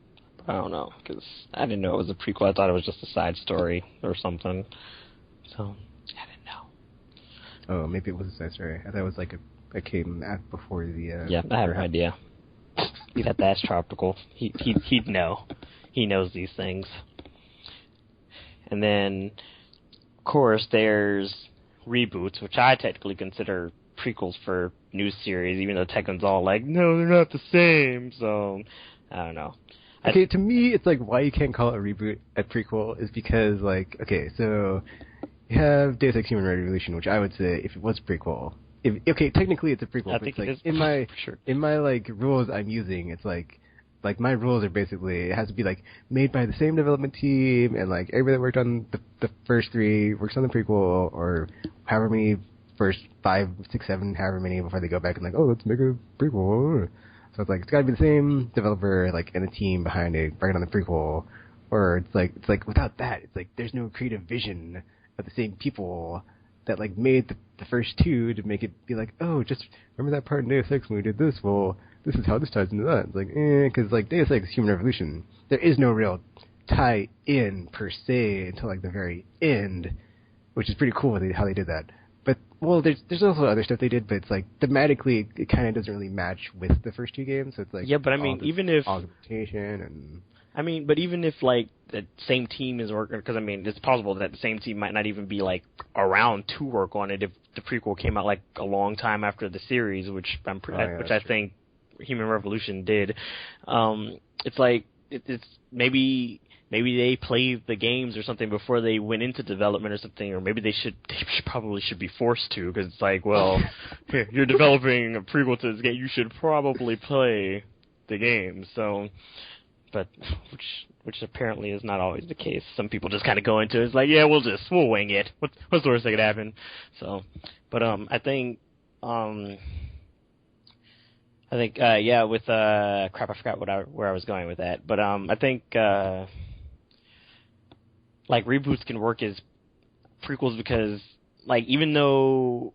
know, because I didn't know it was a prequel. I thought it was just a side story or something. So I didn't know. Oh, maybe it was a side story. I thought it was like that came before the... yeah, I have no idea. That's tropical. He'd know. He knows these things. And then, of course, there's reboots, which I technically consider prequels for new series, even though Tekken's all like, no, they're not the same. So, I don't know. Okay, to me, it's like why you can't call it a reboot a prequel is because, like, okay, so you have Deus Ex Human Revolution, which I would say, if it was a prequel... okay, technically it's a prequel. I think it's like, it is. In my like rules I'm using, it's like my rules are basically it has to be like made by the same development team, and like everybody that worked on the first 3 works on the prequel, or however many first 5, 6, 7, however many before they go back and like, oh, let's make a prequel. So it's like it's got to be the same developer like and a team behind it working on the prequel, or it's like without that it's like there's no creative vision of the same people that like made the first 2 to make it be like, oh, just remember that part in Deus Ex when we did this? Well, this is how this ties into that. It's like, because like Deus Ex Human Revolution, there is no real tie-in per se until like the very end, which is pretty cool how they did that. But well, there's also other stuff they did, but it's like thematically it kind of doesn't really match with the first 2 games. So it's like yeah, but I mean, even if augmentation and. I mean, but even if, like, the same team is working, because, I mean, it's possible that the same team might not even be, like, around to work on it if the prequel came out, like, a long time after the series, which I think Human Revolution did. It's like, it's maybe they played the games or something before they went into development or something, or maybe they probably should be forced to, because it's like, well, here, you're developing a prequel to this game, you should probably play the game, so... But which apparently is not always the case. Some people just kind of go into it. It's like, yeah, we'll wing it. What's the worst that could happen? So, but I think yeah, with crap, I forgot where I was going with that. But I think like reboots can work as prequels because like even though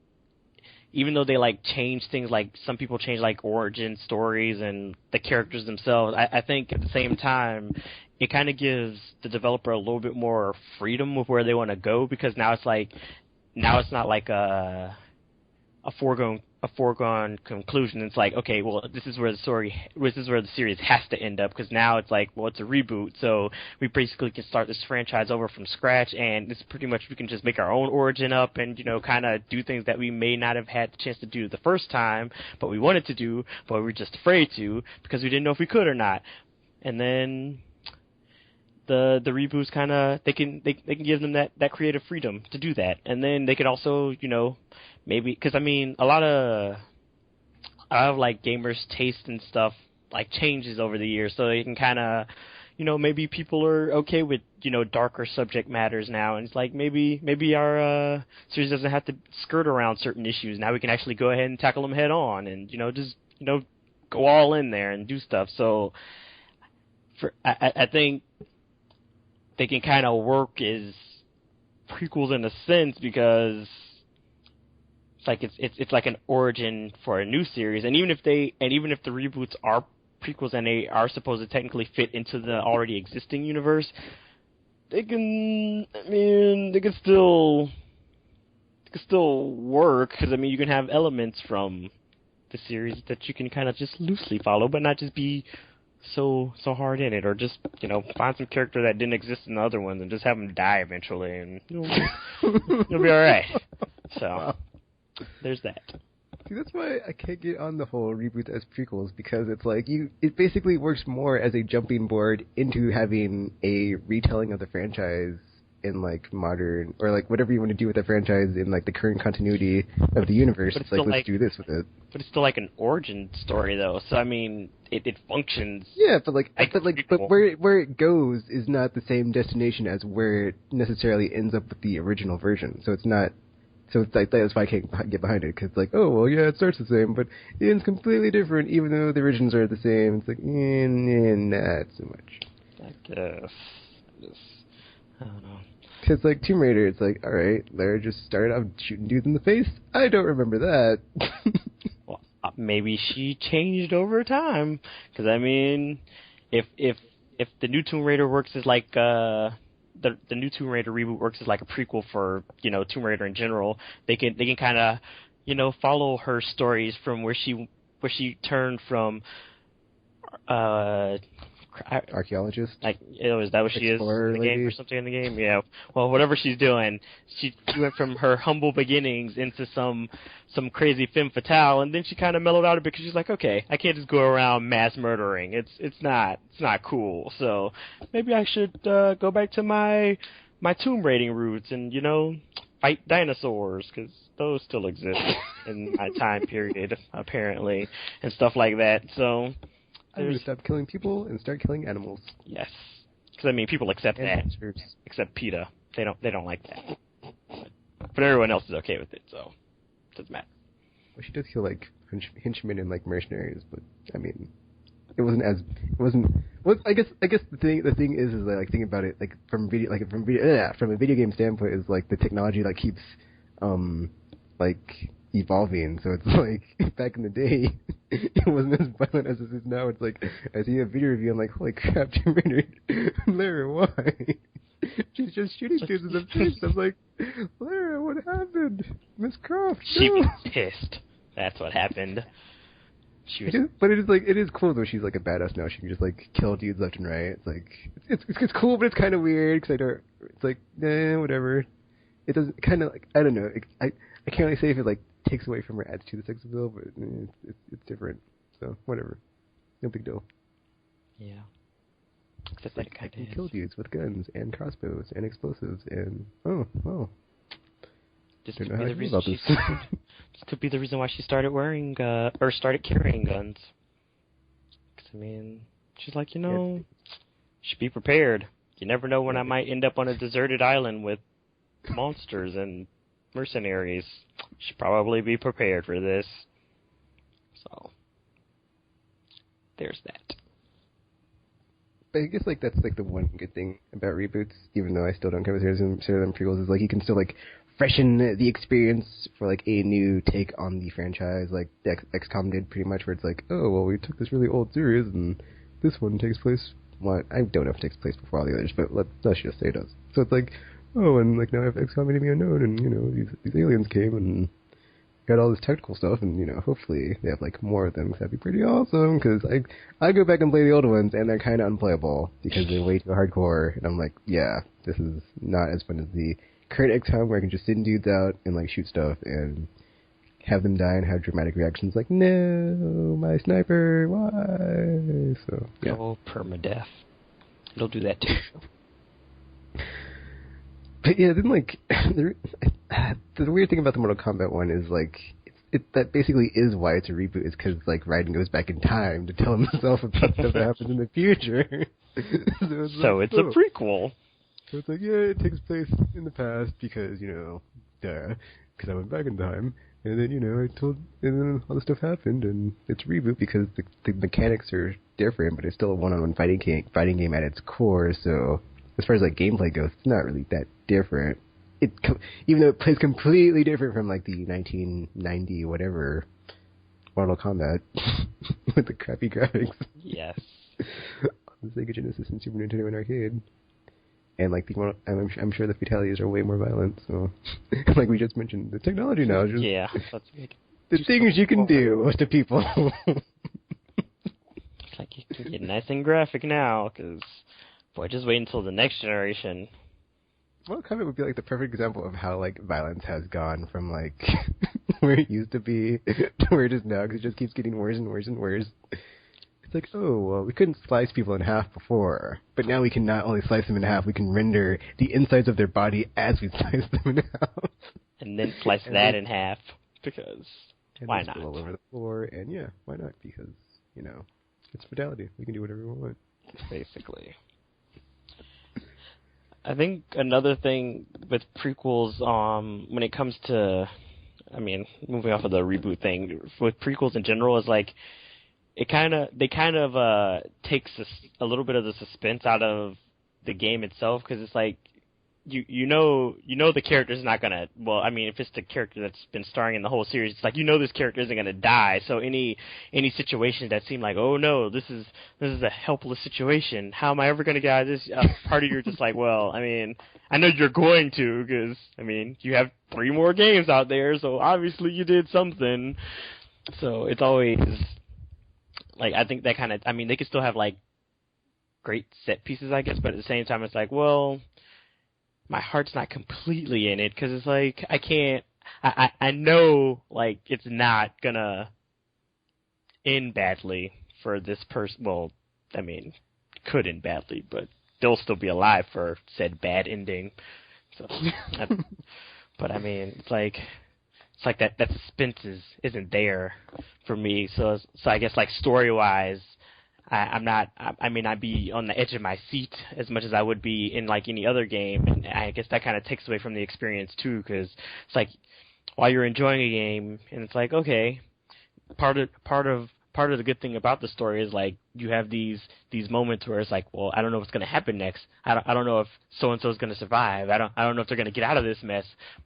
they like change things, like some people change like origin stories and the characters themselves, I think at the same time it kind of gives the developer a little bit more freedom with where they want to go, because now it's not like a foregone conclusion. It's like, okay, well, this is where the series has to end up, because now it's like, well, it's a reboot, so we basically can start this franchise over from scratch, and it's pretty much we can just make our own origin up and, you know, kind of do things that we may not have had the chance to do the first time, but we wanted to do, but we were just afraid to because we didn't know if we could or not. And then the reboots kind of they can give them that creative freedom to do that, and then they could also, you know, maybe, because I mean a lot of like gamers' taste and stuff like changes over the years, so they can kind of, maybe people are okay with, darker subject matters now, and it's like maybe our series doesn't have to skirt around certain issues. Now we can actually go ahead and tackle them head on, and just go all in there and do stuff. So, I think they can kind of work as prequels in a sense, because it's like an origin for a new series, and even if the reboots are prequels and they are supposed to technically fit into the already existing universe, they can still work, because you can have elements from the series that you can kind of just loosely follow, but not just be so hard in it, or just find some character that didn't exist in the other ones and just have them die eventually, and you'll be all right. So there's that. See, that's why I can't get on the whole reboot as prequels, because it's like it basically works more as a jumping board into having a retelling of the franchise in like modern, or like whatever you want to do with the franchise in like the current continuity of the universe. It's like, let's do this with it. But it's still like an origin story though, so it functions. Yeah, but where it goes is not the same destination as where it necessarily ends up with the original version. So it's not. So it's like, that's why I can't get behind it, because it's like, oh, well, yeah, it starts the same, but it ends completely different, even though the origins are the same. It's like, not so much. I guess. I don't know. Because, like, Tomb Raider, it's like, alright, Lara just started out shooting dudes in the face? I don't remember that. Well, maybe she changed over time. Because, if the new Tomb Raider works as like, the new Tomb Raider reboot works as like a prequel for, Tomb Raider in general, they can kind of, follow her stories from where she turned from, archaeologist? Is that what she is in the game or something in the game? Yeah. Well, whatever she's doing, she went from her humble beginnings into some crazy femme fatale, and then she kind of mellowed out a bit, because she's like, okay, I can't just go around mass murdering. It's not cool. So maybe I should go back to my tomb raiding roots and fight dinosaurs, because those still exist in my time period apparently, and stuff like that. So. I'm going to stop killing people and start killing animals. Yes. Because, people accept that. Except PETA. They don't like that. But everyone else is okay with it, so it doesn't matter. Well, she does kill, like, henchmen and, like, mercenaries, but, well, I guess the thing is that, like, thinking about it, like, from a video game standpoint, is, like, the technology that keeps, evolving. So it's like, back in the day, it wasn't as violent as it is now. It's like, I see a video review, I'm like, holy crap, Tomb Raider, Lara, why? She's just shooting dudes in the face. I'm like, Lara, what happened? Miss Croft, no. She was pissed. That's what happened. But it is cool though. She's like a badass now. She can just like kill dudes left and right. It's like, it's cool, but it's kind of weird, because it's like, whatever. It doesn't, kind of like, I don't know. I can't really say if it like takes away from her adds to the sex appeal, but it's different. So whatever, no big deal. Yeah. Except like I can kill dudes with guns and crossbows and explosives and oh. This could be the reason why she started wearing or started carrying guns. 'Cause, she's like, should be prepared. You never know when I might end up on a deserted island with monsters and mercenaries. Should probably be prepared for this. So there's that. But I guess like that's like the one good thing about reboots, even though I still don't consider them prequels, is like you can still like freshen the experience for like a new take on the franchise, like XCOM did pretty much, where it's like, oh well, we took this really old series and this one takes place. Well, I don't know if it takes place before all the others, but let's just say it does. So it's like, oh, and like now I have XCOM Enemy Unknown, and these aliens came and got all this technical stuff, and hopefully they have like more of them, because that'd be pretty awesome. Because I go back and play the old ones, and they're kind of unplayable because they're way too hardcore, and I'm like, yeah, this is not as fun as the current XCOM, where I can just send dudes out and like shoot stuff and have them die and have dramatic reactions like, no, my sniper, why? So yeah. Oh, permadeath. It'll do that too. But yeah, then like the weird thing about the Mortal Kombat one is like that basically is why it's a reboot. Is because like Raiden goes back in time to tell himself about stuff that happens in the future. So it's a prequel. So it's like, yeah, it takes place in the past because duh, because I went back in time, and then and then all this stuff happened, and it's a reboot because the mechanics are different, but it's still a one-on-one fighting game at its core. So as far as like gameplay goes, it's not really that different. Even though it plays completely different from like the 1990 whatever Mortal Kombat with the crappy graphics. Yes. The Sega Genesis and Super Nintendo and arcade, and like I'm sure the fatalities are way more violent. So, like we just mentioned, the technology now is just the things you can do to people. It's like you can get nice and graphic now, because boy, just wait until the next generation. Mortal Kombat would be like the perfect example of how like violence has gone from like where it used to be to where it is now, because it just keeps getting worse and worse and worse. It's like, oh, well, we couldn't slice people in half before, but now we can not only slice them in half, we can render the insides of their body as we slice them in half. And then slice that in half, because why not? All over the floor, and yeah, why not? Because, it's fidelity. We can do whatever we want. Basically. I think another thing with prequels, when it comes to, moving off of the reboot thing, with prequels in general, is like, they kind of takes a little bit of the suspense out of the game itself, because it's like you know the character's not gonna, if it's the character that's been starring in the whole series, it's like this character isn't gonna die. So any situations that seem like, oh no, this is a helpless situation, how am I ever gonna get out of this? Part of you're just like, well, I know you're going to, because you have 3 more games out there, so obviously you did something. So it's always like, I think that kind of, they could still have, like, great set pieces, I guess, but at the same time, it's like, well, my heart's not completely in it, because it's like, I know, like, it's not gonna end badly for this person. Well, could end badly, but they'll still be alive for said bad ending. So, but it's like that suspense isn't there for me. So I guess like story wise, I may not be on the edge of my seat as much as I would be in like any other game, and I guess that kind of takes away from the experience too, because it's like while you're enjoying a game, and it's like, okay, part of the good thing about the story is like you have these moments where it's like, well, I don't know what's going to happen next. I don't know if so and so is going to survive. I don't know if they're going to get out of this mess.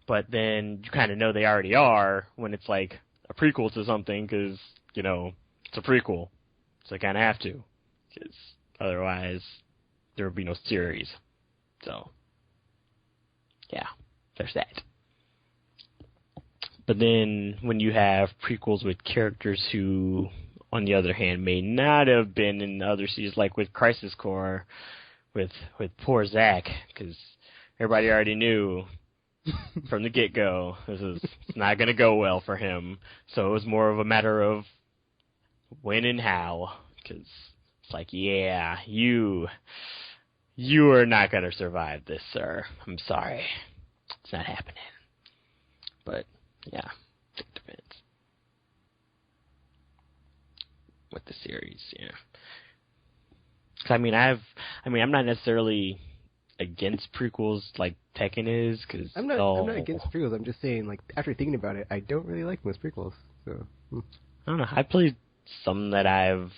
But then you kind of know they already are when it's like a prequel to something, because it's a prequel, so they kind of have to, because otherwise there would be no series. So yeah, there's that. But then when you have prequels with characters who, on the other hand, may not have been in the other series, like with Crisis Core, with poor Zack, because everybody already knew from the get-go it's not going to go well for him. So it was more of a matter of when and how, because it's like, yeah, you are not going to survive this, sir. I'm sorry. It's not happening. But yeah, it depends. With the series, yeah. 'Cause I'm not necessarily against prequels like Tekken is, because I'm not against prequels. I'm just saying, like, after thinking about it, I don't really like most prequels. So I don't know. I played some that I've.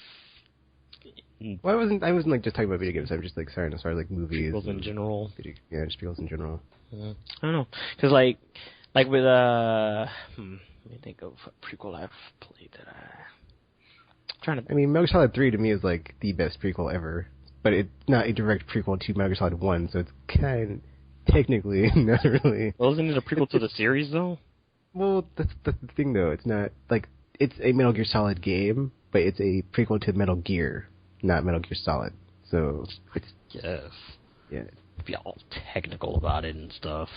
Well, I wasn't like just talking about video games. I'm just like sorry, as far as like movies. Prequels in general. Just prequels in general. I don't know, because like with let me think of a prequel I've played that Metal Gear Solid 3 to me is like the best prequel ever, but it's not a direct prequel to Metal Gear Solid 1, so it's kind of technically not really. Well, isn't it a prequel to the series though? Well, that's the thing though. It's not like it's a Metal Gear Solid game, but it's a prequel to Metal Gear, not Metal Gear Solid. So it's yes, yeah, be all technical about it and stuff.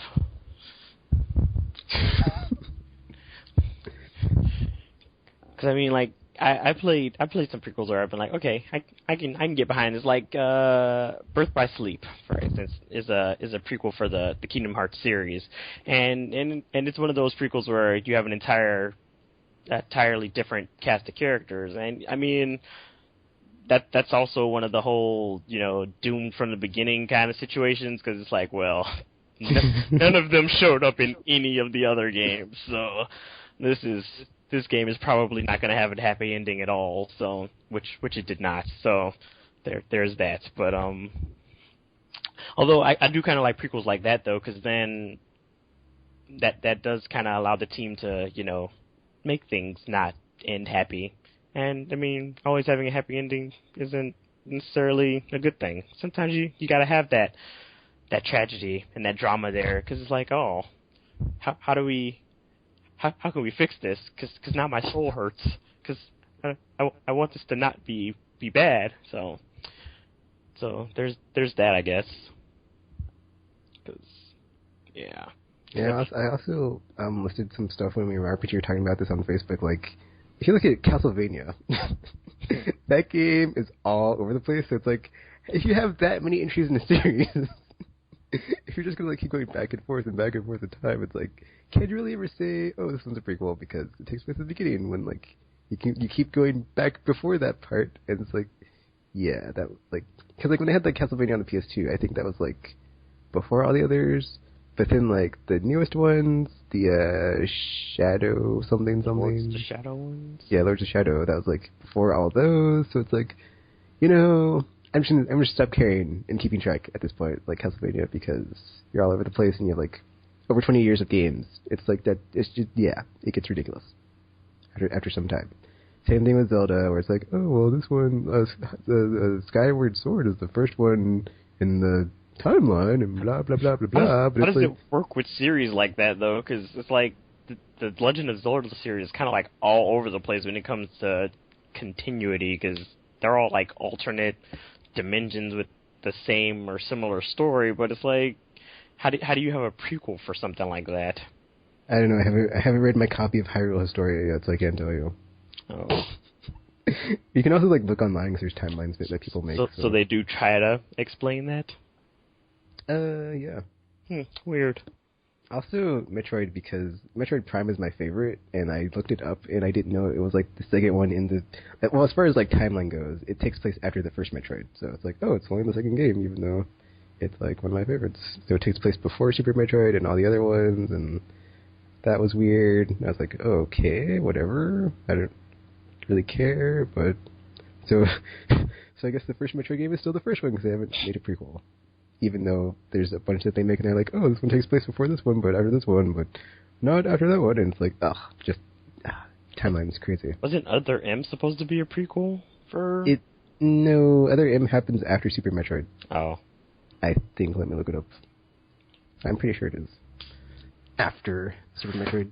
Because like I played some prequels where I've been like, okay, I can get behind this. Like Birth by Sleep, for instance, is a prequel for the Kingdom Hearts series, and it's one of those prequels where you have an entire entirely different cast of characters. And I mean, that's also one of the whole, doomed from the beginning kind of situations, because it's like, well, none of them showed up in any of the other games, so this game is probably not going to have a happy ending at all. So which it did not. So there's that. But although I do kind of like prequels like that though, because then that does kind of allow the team to make things not end happy. And I mean, always having a happy ending isn't necessarily a good thing. Sometimes you got to have that tragedy and that drama there, because it's like, oh, how can we fix this? Because now my soul hurts. Because I want this to not be bad. So there's that, I guess. Because yeah. Yeah, I also listed some stuff when we were talking about this on Facebook. Like, if you look at Castlevania, that game is all over the place. So it's like, if you have that many entries in a series, if you're just gonna keep going back and forth in time, it's like, can you really ever say, oh, this one's a prequel, because it takes place at the beginning, when you keep going back before that part, and it's like, yeah, that because when they had Castlevania on the PS2, I think that was before all the others. But then, the newest ones, the Shadow something. Lords of the Shadow ones? Yeah, Lords of Shadow. That was, before all those. So it's I'm just stop caring and keeping track at this point, Castlevania, because you're all over the place and you have, over 20 years of games. It's that, it's just, yeah, it gets ridiculous after some time. Same thing with Zelda, where it's oh, well, this one, the Skyward Sword is the first one in the timeline, and blah blah blah blah blah. How does it work with series like that though? Because it's the Legend of Zelda series is kind of all over the place when it comes to continuity, because they're all alternate dimensions with the same or similar story. But it's how do you have a prequel for something like that? I don't know. I haven't read my copy of Hyrule Historia yet, so I can't tell you. Oh. You can also look online, because there's timelines that people make. So they do try to explain that. Yeah. Weird. Also, Metroid, because Metroid Prime is my favorite, and I looked it up, and I didn't know it was the second one in the... Well, as far as timeline goes, it takes place after the first Metroid, so it's oh, it's only the second game, even though it's one of my favorites. So it takes place before Super Metroid and all the other ones, and that was weird. And I was okay, whatever. I don't really care, but... So I guess the first Metroid game is still the first one, because they haven't made a prequel. Even though there's a bunch that they make, and they're oh, this one takes place before this one, but after this one, but not after that one, and it's timeline is crazy. Wasn't Other M supposed to be a prequel for... No, Other M happens after Super Metroid. Oh. I think, let me look it up. I'm pretty sure it is. After Super Metroid.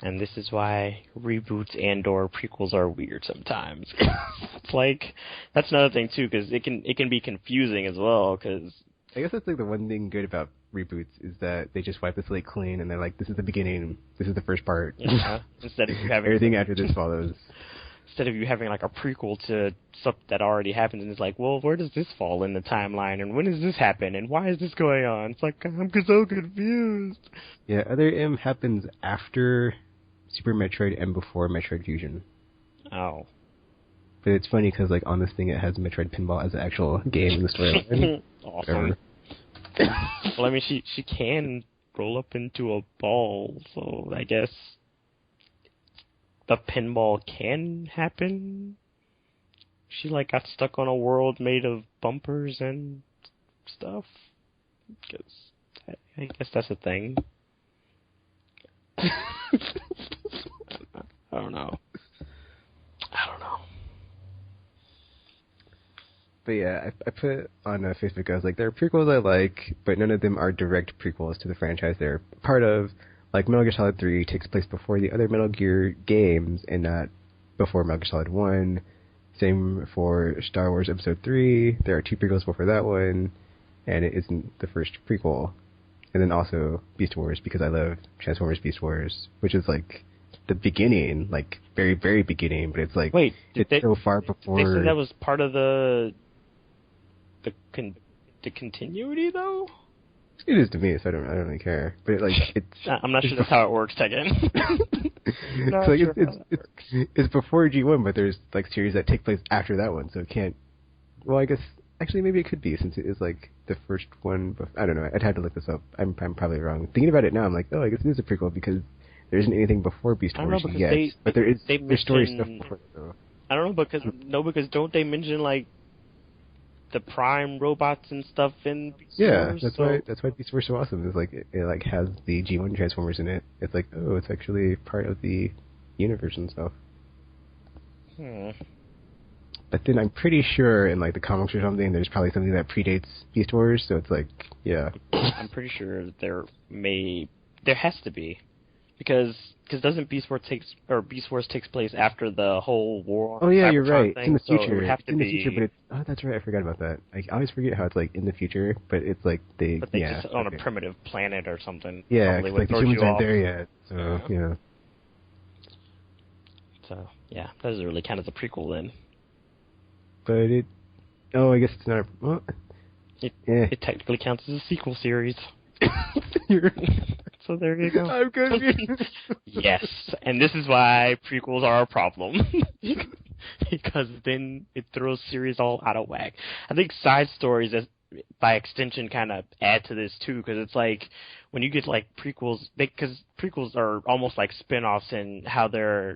And this is why reboots and/or prequels are weird sometimes. It's that's another thing too, because it can be confusing as well. Because I guess that's the one thing good about reboots is that they just wipe the slate clean, and they're this is the beginning, this is the first part. Yeah. Instead of you having everything after this follows. Instead of you having a prequel to stuff that already happened, and it's well, where does this fall in the timeline, and when does this happen, and why is this going on? It's I'm so confused. Yeah, Other M happens after Super Metroid and before Metroid Fusion. Oh. But it's funny because, on this thing, it has Metroid Pinball as an actual game in the storyline. Awesome. Well, I mean, she can roll up into a ball, so I guess the pinball can happen. She, got stuck on a world made of bumpers and stuff. I guess that's a thing. I don't know. But yeah, I put on Facebook, I was there are prequels I like, but none of them are direct prequels to the franchise they're part of. Metal Gear Solid 3 takes place before the other Metal Gear games and not before Metal Gear Solid 1. Same for Star Wars Episode 3. There are 2 prequels before that one, and it isn't the first prequel. And then also Beast Wars, because I love Transformers Beast Wars, which is the beginning, very, very beginning, but it's wait, it's so far before. They said that was part of the continuity, though? It is to me, so I don't really care. But I'm not sure that's how it works, Tegan. Not like sure it's before G1, but there's like series that take place after that one, so it can't. Well, I guess actually maybe it could be since it is like the first one. I don't know. I'd have to look this up. I'm probably wrong. Thinking about it now, I'm like, oh, I guess it is a prequel because there isn't anything before Beast Wars yet. But there's story stuff before it, though. I don't know because don't they mention like the Prime robots and stuff in Beast Wars? That's why Beast Wars is so awesome. It's like it like has the G1 Transformers in it. It's like, oh, it's actually part of the universe and stuff. But then I'm pretty sure in like the comics or something, there's probably something that predates Beast Wars. So it's like, yeah. I'm pretty sure there has to be, because doesn't Beast Wars takes place after the whole war? Oh yeah, you're right. Thing, it's in the future. So it would have to in be. The future, but that's right. I forgot about that. I always forget how it's like in the future, but it's like they just on a primitive planet or something. Yeah, like the humans aren't there yet. So yeah. So yeah, that doesn't really count as a prequel then. But I guess it's not. It technically counts as a sequel series. So there you go. I'm confused. Yes, and this is why prequels are a problem. Because then it throws series all out of whack. I think side stories, by extension, kind of add to this too, because it's like when you get like prequels, because prequels are almost like spin-offs in how they're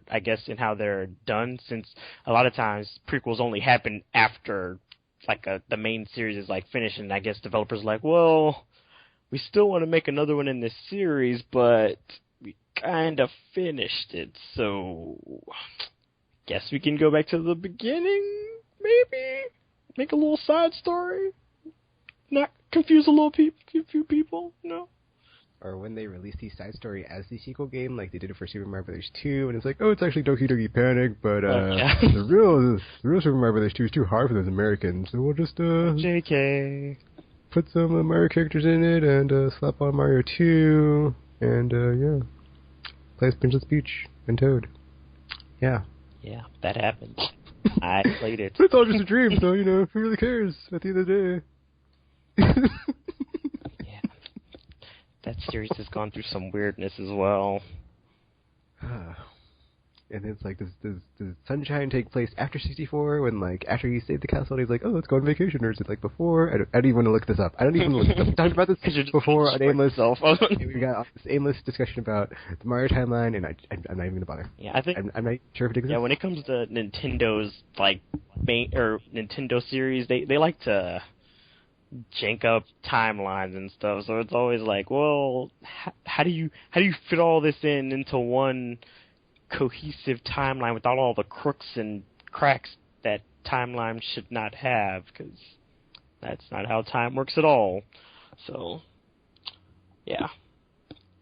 done, since a lot of times prequels only happen after like the main series is like finished, and I guess developers are like, well, we still want to make another one in this series, but we kind of finished it, so guess we can go back to the beginning, maybe? Make a little side story? Not confuse a few people, no? Or when they release the side story as the sequel game, like they did it for Super Mario Brothers 2, and it's like, oh, it's actually Doki Doki Panic, but the real Super Mario Brothers 2 is too hard for those Americans, so we'll just JK. Put some Mario characters in it and slap on Mario 2, and yeah, play as Princess Peach and Toad. Yeah. Yeah, that happened. I played it. But it's all just a dream, so, who really cares at the end of the day? Yeah. That series has gone through some weirdness as well. And it's like, does Sunshine take place after 64? When, like, after you save the castle, and he's like, oh, let's go on vacation, or is it, like, before? I don't even want to look this up. I don't even look this up. We talked about this before on Aimless. We got this aimless discussion about the Mario timeline, and I'm not even going to bother. Yeah, I think... I'm not sure if it exists. Yeah, when it comes to Nintendo's, like, Nintendo series, they like to jank up timelines and stuff, so it's always like, well, how do you fit all this into one cohesive timeline without all the crooks and cracks that timeline should not have, because that's not how time works at all. So, yeah,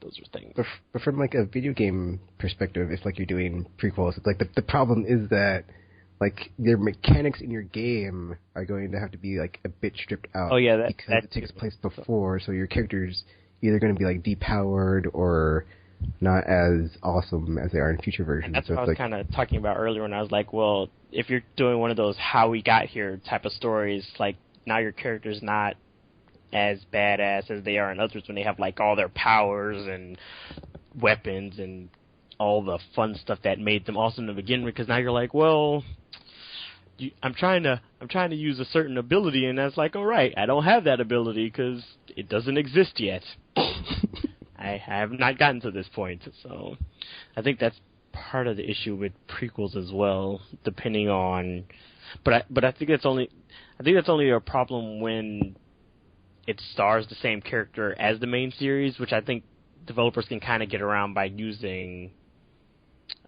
those are things. But from like a video game perspective, it's like you're doing prequels. It's like the problem is that like their mechanics in your game are going to have to be like a bit stripped out. Oh yeah, because it takes place before, so your character's either going to be like depowered or not as awesome as they are in future versions. And that's what I was kind of talking about earlier when I was like, well, if you're doing one of those how we got here type of stories, like now your character's not as badass as they are in others when they have like all their powers and weapons and all the fun stuff that made them awesome to begin with, because now you're like, well, I'm trying to use a certain ability, and that's like, all right, I don't have that ability because it doesn't exist yet. I have not gotten to this point, so I think that's part of the issue with prequels as well. Depending on, but I think that's only a problem when it stars the same character as the main series, which I think developers can kind of get around by using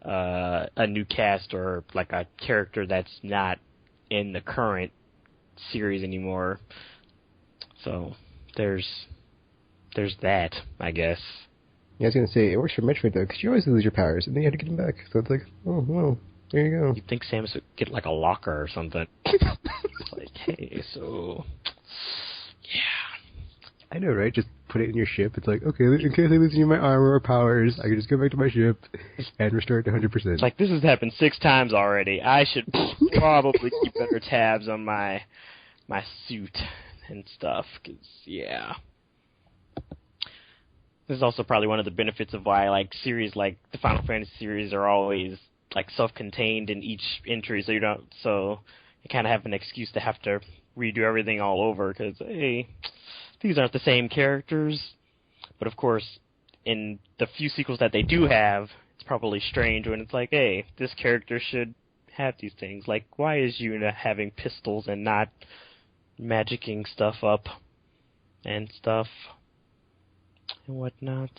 a new cast or like a character that's not in the current series anymore. So there's that, I guess. Yeah, I was going to say, it works for Metroid, though, because you always lose your powers, and then you have to get them back. So it's like, oh, well, there you go. You'd think Samus would get, like, a locker or something. It's like, hey, so... Yeah. I know, right? Just put it in your ship. It's like, okay, in case I lose any of my armor or powers, I can just go back to my ship and restore it to 100%. It's like, this has happened 6 times already. I should probably keep better tabs on my suit and stuff, because, yeah... This is also probably one of the benefits of why like series like the Final Fantasy series are always like self-contained in each entry, so you kind of have an excuse to have to redo everything all over because hey, these aren't the same characters. But of course, in the few sequels that they do have, it's probably strange when it's like, hey, this character should have these things. Like, why is Yuna having pistols and not magicking stuff up and stuff and whatnot?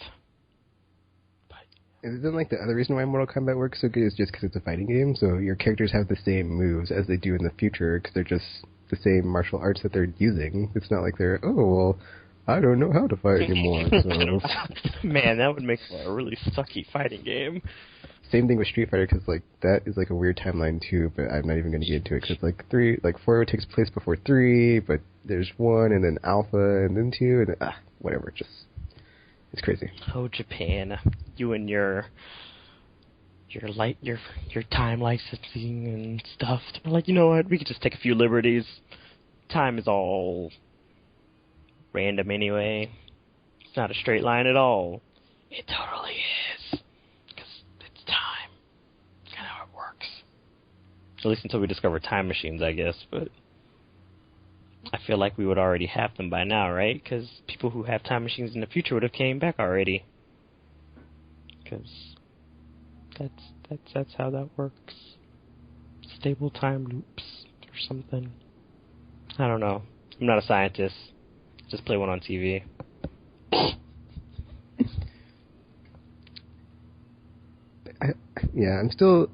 And then, like, the other reason why Mortal Kombat works so good is just because it's a fighting game, so your characters have the same moves as they do in the future, because they're just the same martial arts that they're using. It's not like they're, oh, well, I don't know how to fight anymore, so... Man, that would make for a really sucky fighting game. Same thing with Street Fighter, because, like, that is, like, a weird timeline, too, but I'm not even going to get into it, because, like, 4 takes place before 3, but there's 1, and then Alpha, and then 2, and whatever, just... It's crazy. Oh, Japan, you and your time licensing and stuff. They're like, you know what? We could just take a few liberties. Time is all random anyway. It's not a straight line at all. It totally is, because it's time. It's kind of how it works. At least until we discover time machines, I guess. But I feel like we would already have them by now, right? Because people who have time machines in the future would have came back already. Because that's how that works. Stable time loops or something. I don't know. I'm not a scientist. Just play one on TV. I'm still...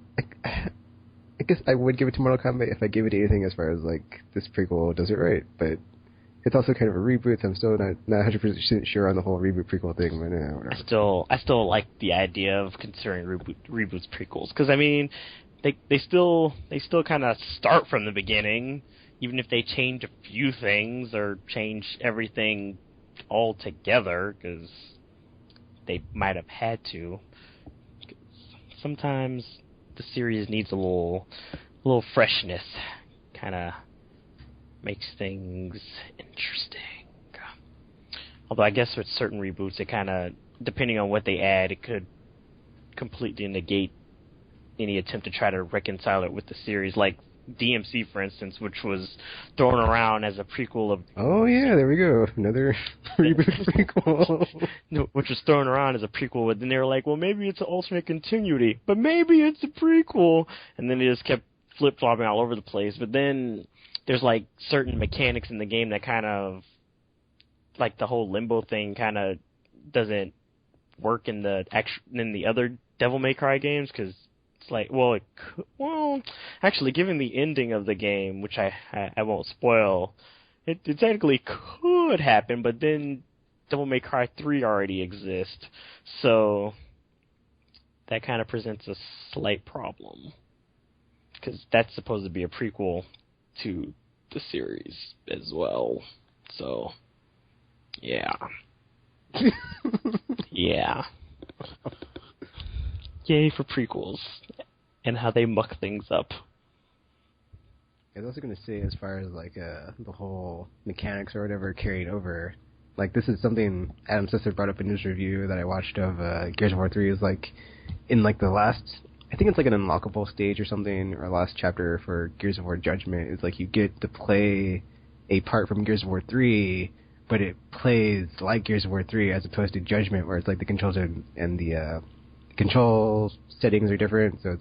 I guess I would give it to Mortal Kombat if I gave it anything as far as, like, this prequel does it right, but it's also kind of a reboot, so I'm still not 100% sure on the whole reboot prequel thing, but whatever. I still like the idea of considering reboots prequels, because, I mean, they still kind of start from the beginning, even if they change a few things or change everything altogether, because they might have had to. Sometimes the series needs a little freshness, kind of makes things interesting. Although I guess with certain reboots, it kind of, depending on what they add, it could completely negate any attempt to try to reconcile it with the series. Like DMC, for instance, which was thrown around as a prequel of... Oh, yeah, there we go. Another reboot prequel. Which was thrown around as a prequel, but then they were like, well, maybe it's an alternate continuity, but maybe it's a prequel. And then they just kept flip-flopping all over the place. But then there's, like, certain mechanics in the game that kind of... Like, the whole limbo thing kind of doesn't work in the other Devil May Cry games, because... It's like, actually, given the ending of the game, which I won't spoil, it technically could happen, but then Devil May Cry 3 already exists, so that kind of presents a slight problem, because that's supposed to be a prequel to the series as well, so, yeah. Yeah. Yay for prequels and how they muck things up. I was also going to say, as far as like the whole mechanics or whatever carried over, like this is something Adam Sessler brought up in his review that I watched of Gears of War 3. Is like in like the last, I think it's like an unlockable stage or something, or last chapter for Gears of War Judgment. Is like you get to play a part from Gears of War 3, but it plays like Gears of War 3 as opposed to Judgment, where it's like the controls and the control settings are different, so it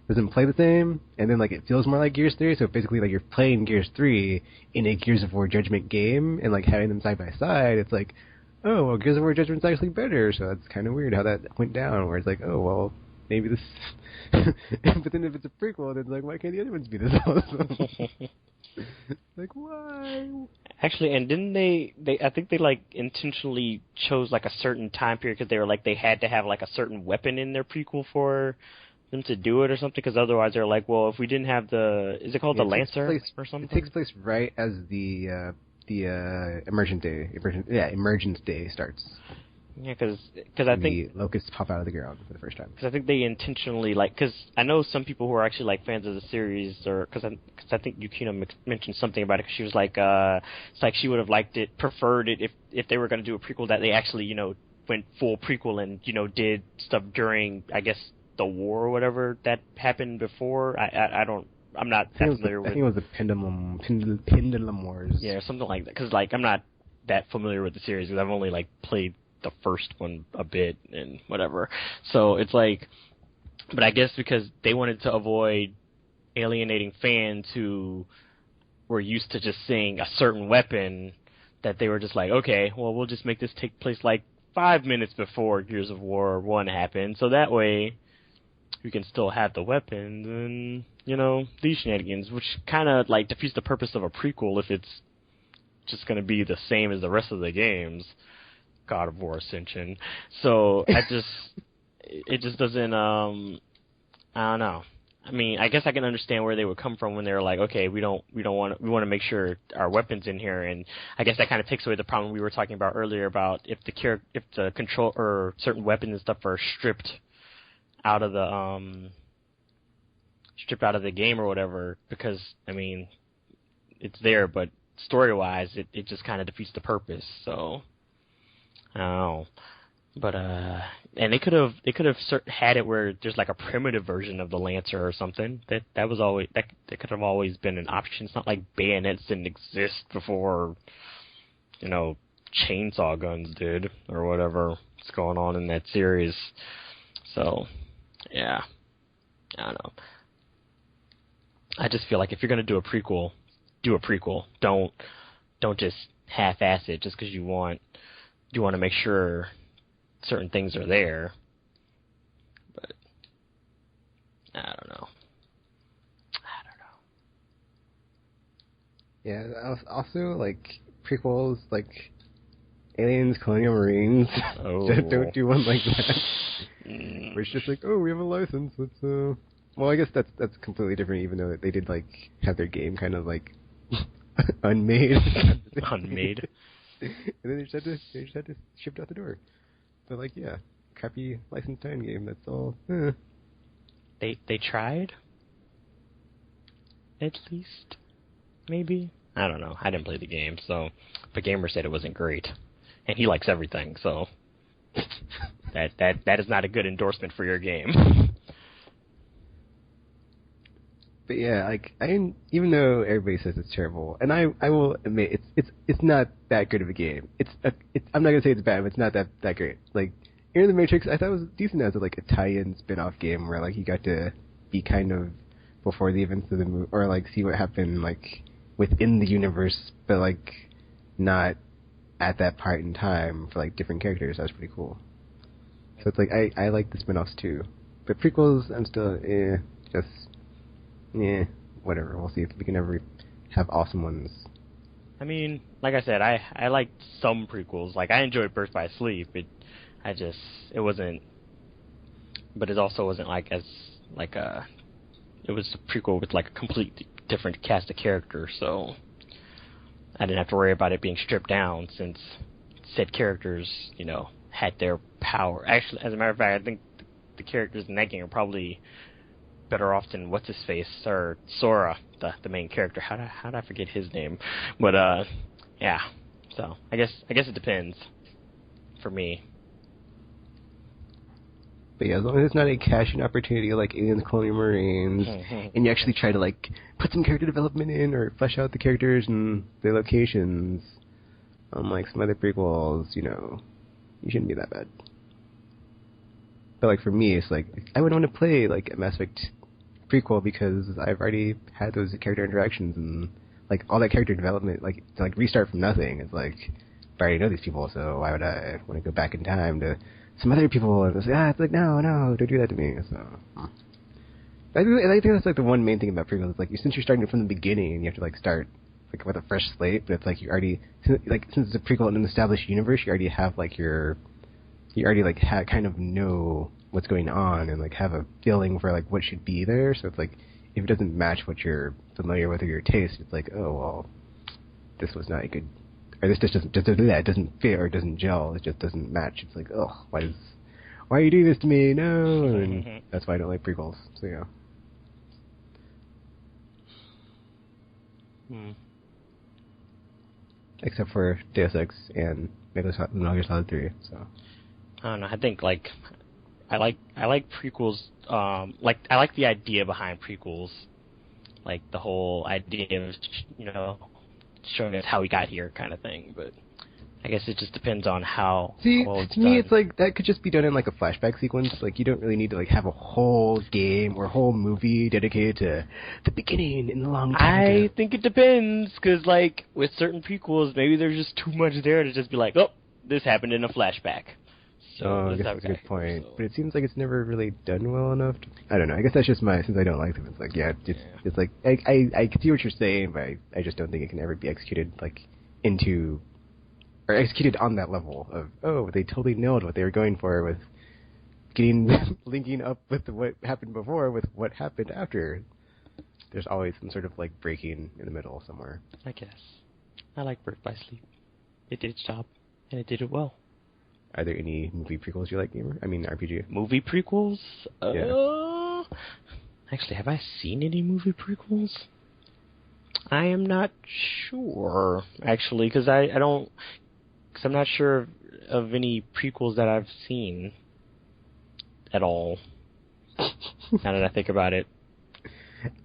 doesn't play the same, and then like it feels more like Gears 3, so basically like you're playing Gears 3 in a Gears of War Judgment game, and like having them side by side, it's like, oh, well, Gears of War Judgment's actually better, so it's kind of weird how that went down, where it's like, oh, well, maybe this... But then if it's a prequel, then it's like, why can't the other ones be this awesome? Like, why? Actually, and didn't they I think they like intentionally chose like a certain time period because they were like they had to have like a certain weapon in their prequel for them to do it or something, because otherwise they're like, well, if we didn't have is it called the Lancer or something? It takes place right as the Emergence Day starts. Yeah, because I think the locusts pop out of the ground for the first time. Because I think they intentionally because I know some people who are actually like fans of the series, or because I think Yukino mentioned something about it. Cause she was like, it's like she would have preferred it if they were going to do a prequel that they actually went full prequel and did stuff during, I guess, the war or whatever that happened before. I'm not that familiar with. I think it was the Pendulum Wars. Yeah, or something like that. Because I'm not that familiar with the series because I've only played the first one a bit and whatever. So it's but I guess because they wanted to avoid alienating fans who were used to just seeing a certain weapon, that they were just okay, well, we'll just make this take place 5 minutes before Gears of War 1 happened, so that way we can still have the weapons and, these shenanigans, which kind of, defeats the purpose of a prequel if it's just going to be the same as the rest of the games. God of War Ascension. So, it just doesn't, I don't know. I mean, I guess I can understand where they would come from when they were okay, we want to make sure our weapons in here, and I guess that kind of takes away the problem we were talking about earlier about if the control or certain weapons and stuff are stripped out of the game or whatever, because I mean, it's there, but story-wise, it just kind of defeats the purpose. So I don't know. But and they could have had it where there's a primitive version of the Lancer or something. That was always that could have always been an option. It's not like bayonets didn't exist before, chainsaw guns did or whatever's going on in that series. So yeah, I don't know. I just feel if you're gonna do a prequel, do a prequel. Don't just half-ass it just because you want to make sure certain things are there, but I don't know. Yeah, also prequels, Aliens, Colonial Marines. Oh. Don't do one like that. Where it's just oh, we have a license. Let's Well, I guess that's completely different. Even though they did have their game kind of unmade. Unmade. And then they just had to ship it out the door. But yeah, crappy licensed time game. That's all. They tried. At least, maybe. I don't know. I didn't play the game, so. But Gamer said it wasn't great, and he likes everything. So that is not a good endorsement for your game. But yeah, even though everybody says it's terrible, and I will admit it's not that good of a game. I'm not gonna say it's bad, but it's not that great. Enter the Matrix, I thought it was decent as a tie-in spin-off game where you got to be kind of before the events of the movie, or see what happened within the universe, but not at that part in time for different characters. That was pretty cool. So it's I like the spin-offs too, but prequels I'm still just. Yeah, whatever. We'll see if we can ever have awesome ones. I mean, like I said, I liked some prequels. I enjoyed Birth by Sleep. It wasn't, but it also wasn't as it was a prequel with a completely different cast of characters. So I didn't have to worry about it being stripped down since said characters, had their power. Actually, as a matter of fact, I think the characters in that game are probably better off than what's his face or Sora, the main character. How did I forget his name? But yeah. So I guess it depends for me. But yeah, as long as it's not a cashing opportunity like Aliens, Colonial Marines, and you actually try to put some character development in or flesh out the characters and their locations, unlike some other prequels, you shouldn't be that bad. But for me, it's I would want to play a Mass Effect prequel because I've already had those character interactions and all that character development, to restart from nothing. It's I already know these people, so why would I want to go back in time to some other people and say, it's no, don't do that to me. So I think that's the one main thing about prequels. It's since you're starting from the beginning and you have to start with a fresh slate, but it's you already since it's a prequel in an established universe, you already have you already kind of know what's going on and have a feeling for what should be there. So it's if it doesn't match what you're familiar with or your taste, it's oh well, this was not a good, or this just doesn't do that. It doesn't fit or it doesn't gel. It just doesn't match. It's oh, why are you doing this to me? No, and that's why I don't like prequels. So yeah. Except for Deus Ex and Metal Gear Solid 3. So I don't know. I think I like prequels. I like the idea behind prequels, like the whole idea of showing us how we got here, kind of thing. But I guess it just depends on how See, well it's to me, done. it's like that could just be done in like a flashback sequence. Like you don't really need to like have a whole game or whole movie dedicated to the beginning in the long time ago. I think it depends, because like with certain prequels, maybe there's just too much there to just be like, oh, this happened in a flashback. So I this guess is how that's we a got good point. here, so. But it seems like it's never really done well enough. I don't know. I guess that's just since I don't like them. It's like, it's like I can see what you're saying, but I just don't think it can ever be executed like into or executed on that level of they totally nailed what they were going for with getting linking up with what happened before with what happened after. There's always some sort of like breaking in the middle somewhere. I guess. I like Birth by Sleep. It did its job, and it did it well. Are there any movie prequels you like, Gamer? I mean, RPG. Movie prequels? Yeah. Actually, have I seen any movie prequels? I am not sure, actually, because I'm not sure of any prequels that I've seen at all. Now that I think about it.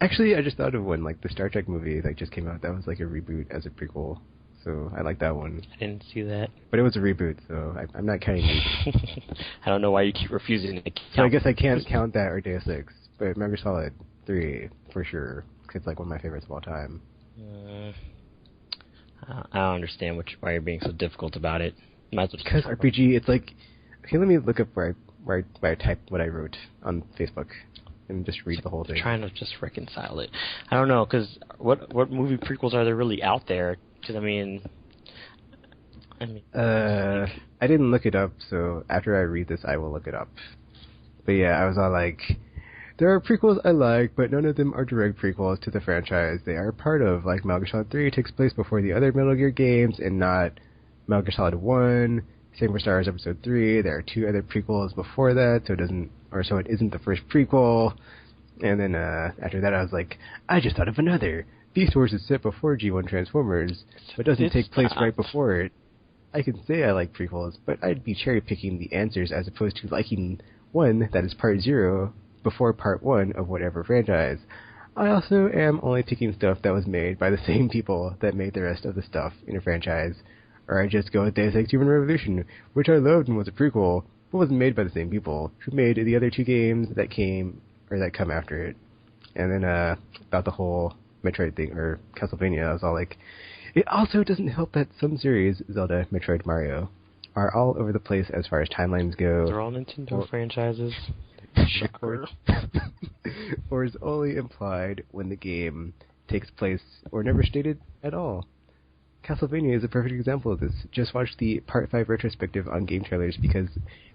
Actually, I just thought of one, like the Star Trek movie that just came out. That was like a reboot as a prequel, so I like that one. I didn't see that. But it was a reboot, so I'm not counting it. I don't know why you keep refusing to count. So I guess I can't count that or Deus Ex, but Metal Gear Solid 3 for sure. 'Cause it's like one of my favorites of all time. I don't understand why you're being so difficult about it. Because RPG, it's like, okay, let me look up where I typed what I wrote on Facebook and just read the whole thing. Trying to just reconcile it. I don't know, because what movie prequels are there really out there? Because I mean, I didn't look it up, so after I read this, I will look it up. But yeah, I was all like, there are prequels I like, but none of them are direct prequels to the franchise. They are part of, like, Metal Gear Solid 3 takes place before the other Metal Gear games, and not Metal Gear Solid 1. Same for Star Wars Episode 3. There are 2 other prequels before that, so it isn't the first prequel. And then after that, I was like, I just thought of another. Beast Wars is set before G1 Transformers, but doesn't take place right before it. I can say I like prequels, but I'd be cherry-picking the answers as opposed to liking one that is Part 0 before Part 1 of whatever franchise. I also am only picking stuff that was made by the same people that made the rest of the stuff in a franchise. Or I just go with Deus Ex Human Revolution, which I loved and was a prequel, but wasn't made by the same people who made the other 2 games that come after it. And then about the whole Metroid thing, or Castlevania, I was all like, it also doesn't help that some series, Zelda, Metroid, Mario, are all over the place as far as timelines go. They're all Nintendo franchises. Or is only implied when the game takes place, or never stated at all. Castlevania is a perfect example of this. Just watch the Part 5 retrospective on game trailers because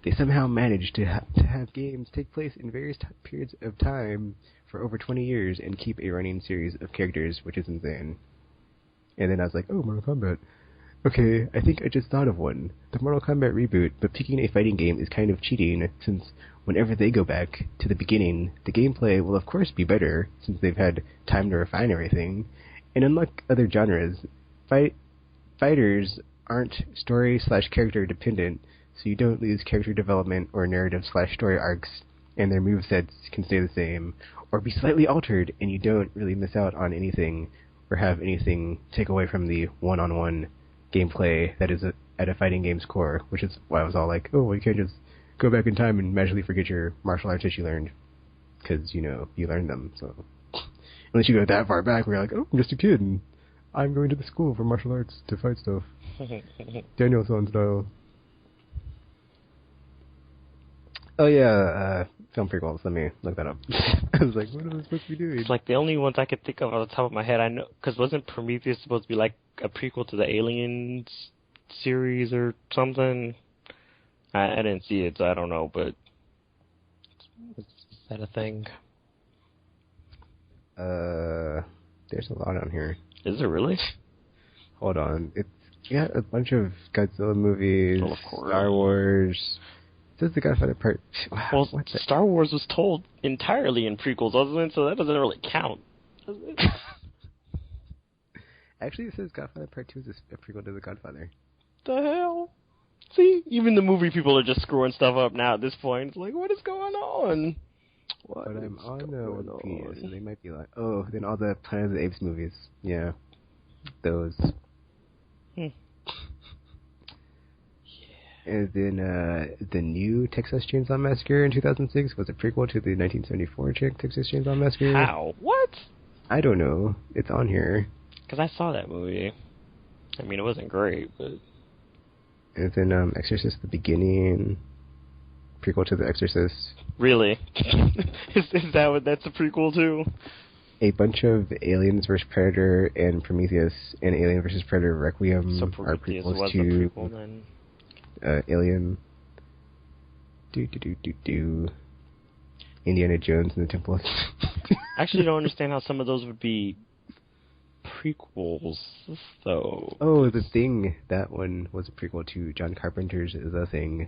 they somehow managed to have games take place in various periods of time for over 20 years and keep a running series of characters, which is insane. And then I was like, oh, Mortal Kombat. Okay, I think I just thought of one. The Mortal Kombat reboot, but picking a fighting game is kind of cheating, since whenever they go back to the beginning, the gameplay will of course be better, since they've had time to refine everything. And unlike other genres, fighters aren't story/character dependent, so you don't lose character development or narrative/story arcs, and their movesets can stay the same, or be slightly altered, and you don't really miss out on anything, or have anything take away from the one-on-one gameplay that is at a fighting game's core, which is why I was all like, oh, well, you can't just go back in time and magically forget your martial arts that you learned, because, you learned them, so... Unless you go that far back where you're like, oh, I'm just a kid, and I'm going to the school for martial arts to fight stuff. Danielson style. Oh yeah, film prequels, let me look that up. I was like, what am I supposed to be doing? It's like the only ones I could think of on the top of my head, I know, because wasn't Prometheus supposed to be like a prequel to the Aliens series or something? I didn't see it, so I don't know, but is that a thing? There's a lot on here. Is it really? Hold on. It's got a bunch of Godzilla movies, well, of course. Star Wars. This is the Godfather part. Wow, well, Star Wars was told entirely in prequels, wasn't it? So that doesn't really count, does it? Actually, it says Godfather Part 2 is a prequel to The Godfather. The hell? See, even the movie people are just screwing stuff up now at this point. It's like, what is going on? But I'm on Wikipedia, so they might be like, oh, then all the Planet of the Apes movies. Yeah. Those. And then the new Texas Chainsaw Massacre in 2006 was a prequel to the 1974 Texas Chainsaw Massacre. How? What? I don't know. It's on here. Because I saw that movie. I mean, it wasn't great, but... And then Exorcist the Beginning, prequel to The Exorcist. Really? is that what that's a prequel to? A bunch of Aliens vs. Predator and Prometheus and Alien vs. Predator Requiem are prequels was to a prequel, then. Alien. Indiana Jones and the Temple. I actually don't understand how some of those would be prequels, though. Oh, The Thing. That one was a prequel to John Carpenter's The Thing.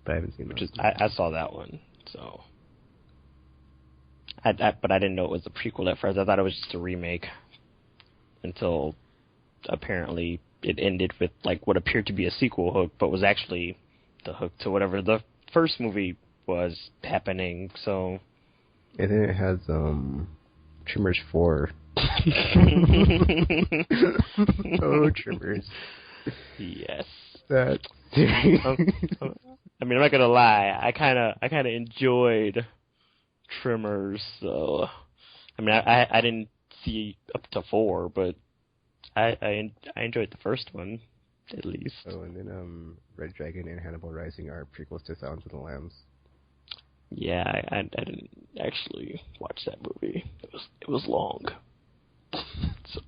But I haven't seen that. I saw that one, so... but I didn't know it was a prequel at first. I thought it was just a remake. Until, apparently, it ended with, like, what appeared to be a sequel hook, but was actually the hook to whatever the first movie was happening, so... And then it has, Tremors 4. Oh, Tremors. Yes. That. I mean, I'm not gonna lie. I kind of enjoyed Tremors. So, I mean, I didn't see up to 4, but I enjoyed the first one at least. Oh, and then Red Dragon and Hannibal Rising are prequels to Silence of the Lambs. Yeah, I didn't actually watch that movie. It was long. So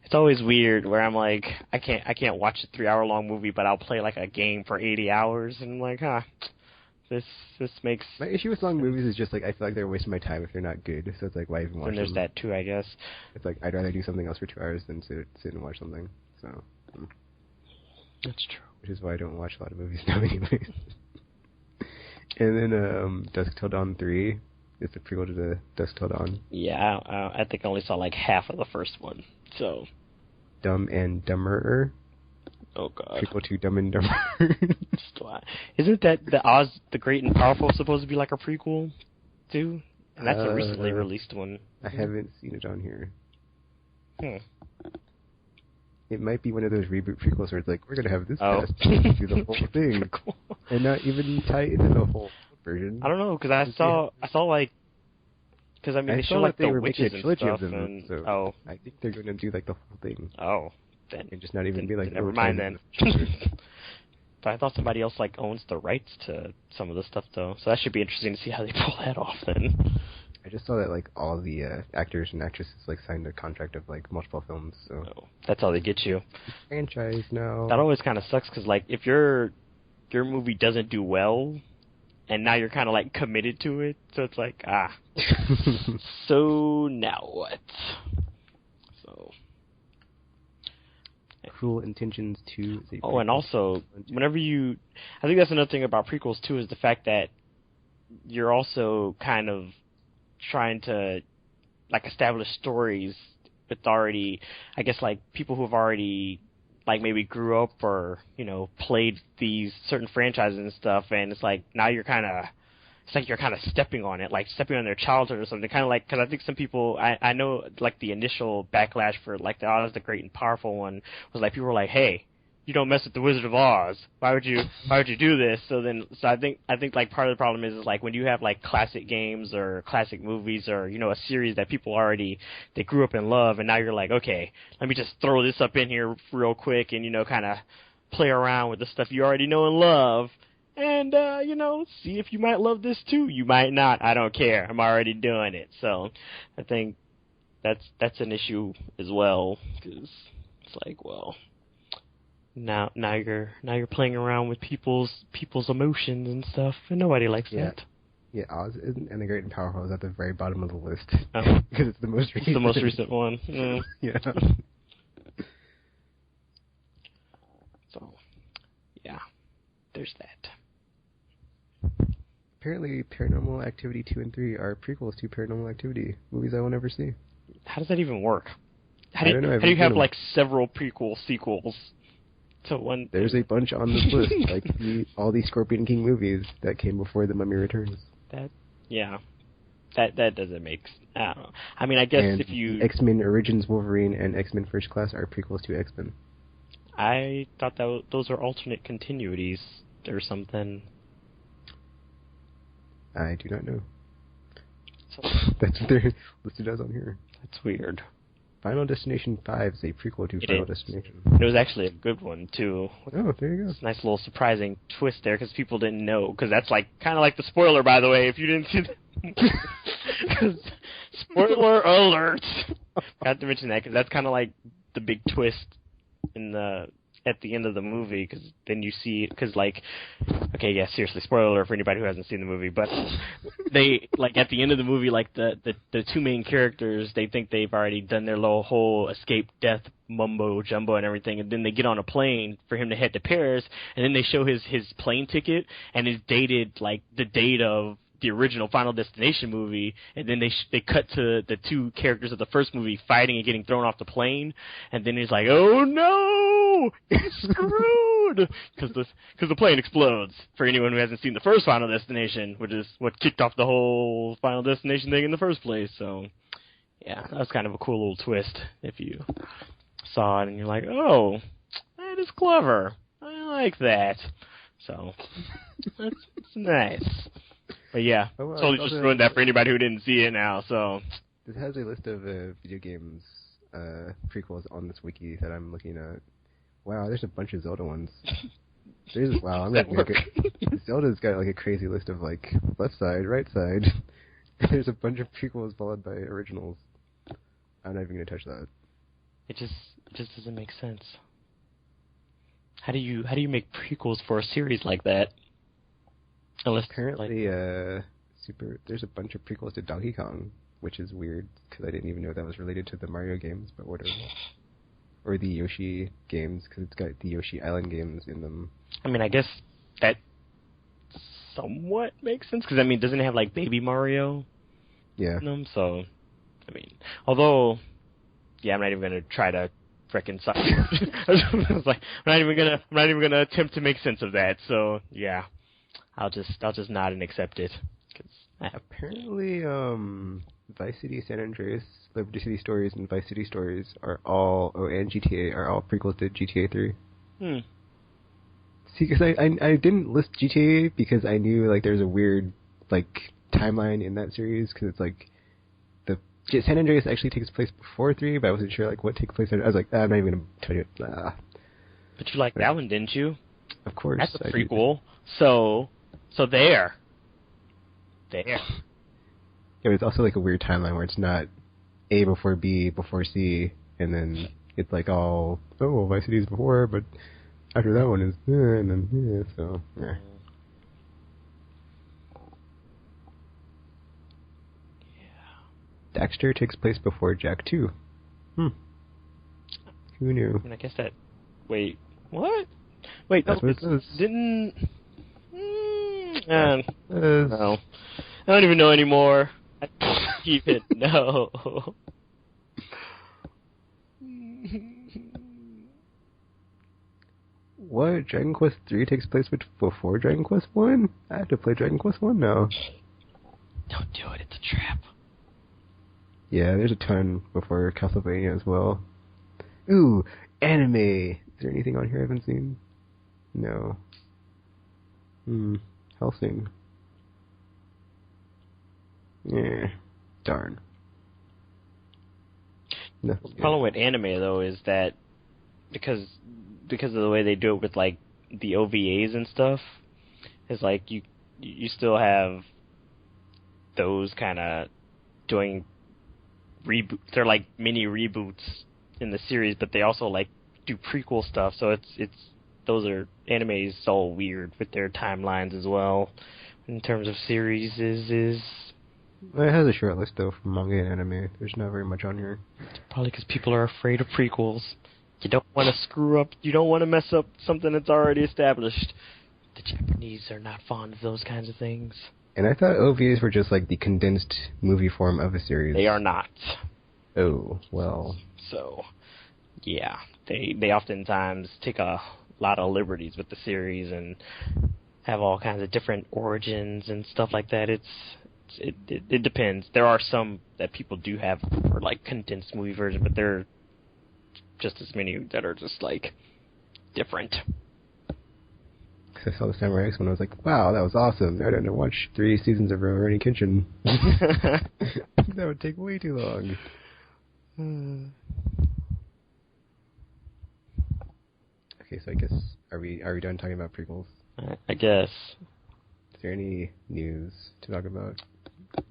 it's always weird where I'm like, I can't watch a 3-hour-long movie, but I'll play like a game for 80 hours, and I'm like, this makes... My issue with long movies is just like, I feel like they're wasting my time if they're not good, so it's like, why even watch them? And there's that too, I guess. It's like, I'd rather do something else for 2 hours than sit and watch something, so... That's true. Which is why I don't watch a lot of movies now anyways. And then Dusk Till Dawn 3 is the prequel to the Dusk Till Dawn. Yeah, I think I only saw like half of the first one, so... Dumb and Dumberer. Oh god. Prequel to Dumb and Dumber. Isn't that the Oz the Great and Powerful supposed to be like a prequel too? And that's a recently released one. I haven't seen it on here. Hmm. It might be one of those reboot prequels where it's like, we're going to have this cast do the whole thing. And not even tie into the whole version. I don't know, because I saw like... Because, I mean, they show like the witches and stuff. Them, so I think they're going to do like the whole thing. Oh. Then, and just not even be like... Never mind then. But I thought somebody else like owns the rights to some of the stuff, though. So that should be interesting to see how they pull that off then. I just saw that like all the actors and actresses like signed a contract of like multiple films. So that's how they get you. Franchise now. That always kind of sucks because like if your movie doesn't do well, and now you're kind of like committed to it, so it's like so now what? So. Cruel Intentions 2. Oh, and also, whenever you... I think that's another thing about prequels, too, is the fact that you're also kind of trying to, like, establish stories with already, I guess, like, people who've already, like, maybe grew up or, you know, played these certain franchises and stuff, and it's like, now you're kind of... It's like you're kind of stepping on it, like stepping on their childhood or something. Kind of like, because I think some people, I know, like the initial backlash for like the Oz the Great and Powerful one was like people were like, "Hey, you don't mess with the Wizard of Oz. Why would you do this?" So I think like part of the problem is like when you have like classic games or classic movies or you know a series that people already they grew up and love, and now you're like, okay, let me just throw this up in here real quick and you know kind of play around with the stuff you already know and love. And, you know, see if you might love this too. You might not. I don't care. I'm already doing it. So I think that's an issue as well. Because it's like, well, now you're playing around with people's emotions and stuff, and nobody likes that. Yeah, Oz and the Great and Powerful is at the very bottom of the list. Because it's the most recent. It's the most recent one. Yeah. So, yeah, there's that. Apparently, Paranormal Activity 2 and 3 are prequels to Paranormal Activity, movies I will never see. How does that even work? How I don't know. How do you have, like, several prequel sequels So one. There's a bunch on this list, like all these Scorpion King movies that came before The Mummy Returns. That doesn't make. I don't know. I mean, I guess and if you X-Men Origins Wolverine and X-Men First Class are prequels to X-Men. I thought that those are alternate continuities or something. I do not know. So, That's what they're listed as on here. that's weird. Final Destination 5 is a prequel to Final Destination. It was actually a good one too. Oh, there you go. It's a nice little surprising twist there because people didn't know. Because that's like kind of like the spoiler, by the way, if you didn't see the spoiler alert. Got to mention that because that's kind of like the big twist in at the end of the movie, because then you see, because like, okay, yeah, seriously, spoiler alert for anybody who hasn't seen the movie, but they, like, at the end of the movie, like, the two main characters, they think they've already done their little whole escape death mumbo jumbo and everything, and then they get on a plane for him to head to Paris, and then they show his plane ticket, and it's dated, like, the date of the original Final Destination movie, and then they cut to the two characters of the first movie fighting and getting thrown off the plane, and then he's like, oh no, he's screwed, because the plane explodes, for anyone who hasn't seen the first Final Destination, which is what kicked off the whole Final Destination thing in the first place. So yeah, that was kind of a cool little twist if you saw it and you're like, oh, that is clever, I like that. So that's nice. But yeah, totally just ruined that for anybody who didn't see it now. So this has a list of video games prequels on this wiki that I'm looking at. Wow, there's a bunch of Zelda ones. I'm looking at Zelda's got like a crazy list of like left side, right side. There's a bunch of prequels followed by originals. I'm not even gonna touch that. It just doesn't make sense. How do you make prequels for a series like that? Unless apparently, there's a bunch of prequels to Donkey Kong, which is weird because I didn't even know that was related to the Mario games, but whatever. Or the Yoshi games, because it's got the Yoshi Island games in them. I mean, I guess that somewhat makes sense, because, I mean, doesn't it have, like, Baby Mario in them? So, I mean, although, yeah, I'm not even going to try to reconcile. I was like, I'm not even gonna attempt to make sense of that, so, yeah. I'll just nod and accept it. Apparently, Vice City, San Andreas, Liberty City Stories, and Vice City Stories are all, and GTA are all prequels to GTA 3. See, because I didn't list GTA because I knew like there's a weird like timeline in that series, because it's like the San Andreas actually takes place before 3, but I wasn't sure like what takes place. I was like, I'm not even gonna tell you. But you liked that one, didn't you? Of course. That's a prequel. So there. Yeah, but it's also like a weird timeline where it's not A before B before C, and then it's like all, Vice City's before, but after that one is, and then, so, yeah. Daxter takes place before Jak 2. Who knew? I mean, I guess that, wait, what? Wait, that's no, what it says. Didn't... no. I don't even know anymore. I keep it. No. What? Dragon Quest 3 takes place before Dragon Quest 1? I have to play Dragon Quest 1 now. Don't do it. It's a trap. Yeah, there's a ton before Castlevania as well. Ooh, anime. Is there anything on here I haven't seen? No. Hellsing. Yeah. Darn. The problem with anime, though, is that because of the way they do it with, like, the OVAs and stuff, is like you still have those kind of doing reboots. They're like mini reboots in the series, but they also, like, do prequel stuff, so it's those are animes so weird with their timelines as well in terms of series is it has a short list though from manga and anime. There's not very much on here. It's probably because people are afraid of prequels. You don't want to screw up, you don't want to mess up something that's already established. The Japanese are not fond of those kinds of things. And I thought OVAs were just like the condensed movie form of a series. They are not. Oh, well. So, yeah. They oftentimes take a lot of liberties with the series and have all kinds of different origins and stuff like that. It depends. There are some that people do have for like condensed movie version, but there are just as many that are just like different. I saw the Samurai X one. I was like, wow, that was awesome. I didn't watch 3 seasons of Rurouni Kenshin. That would take way too long. Okay, so I guess are we done talking about prequels? I guess. Is there any news to talk about?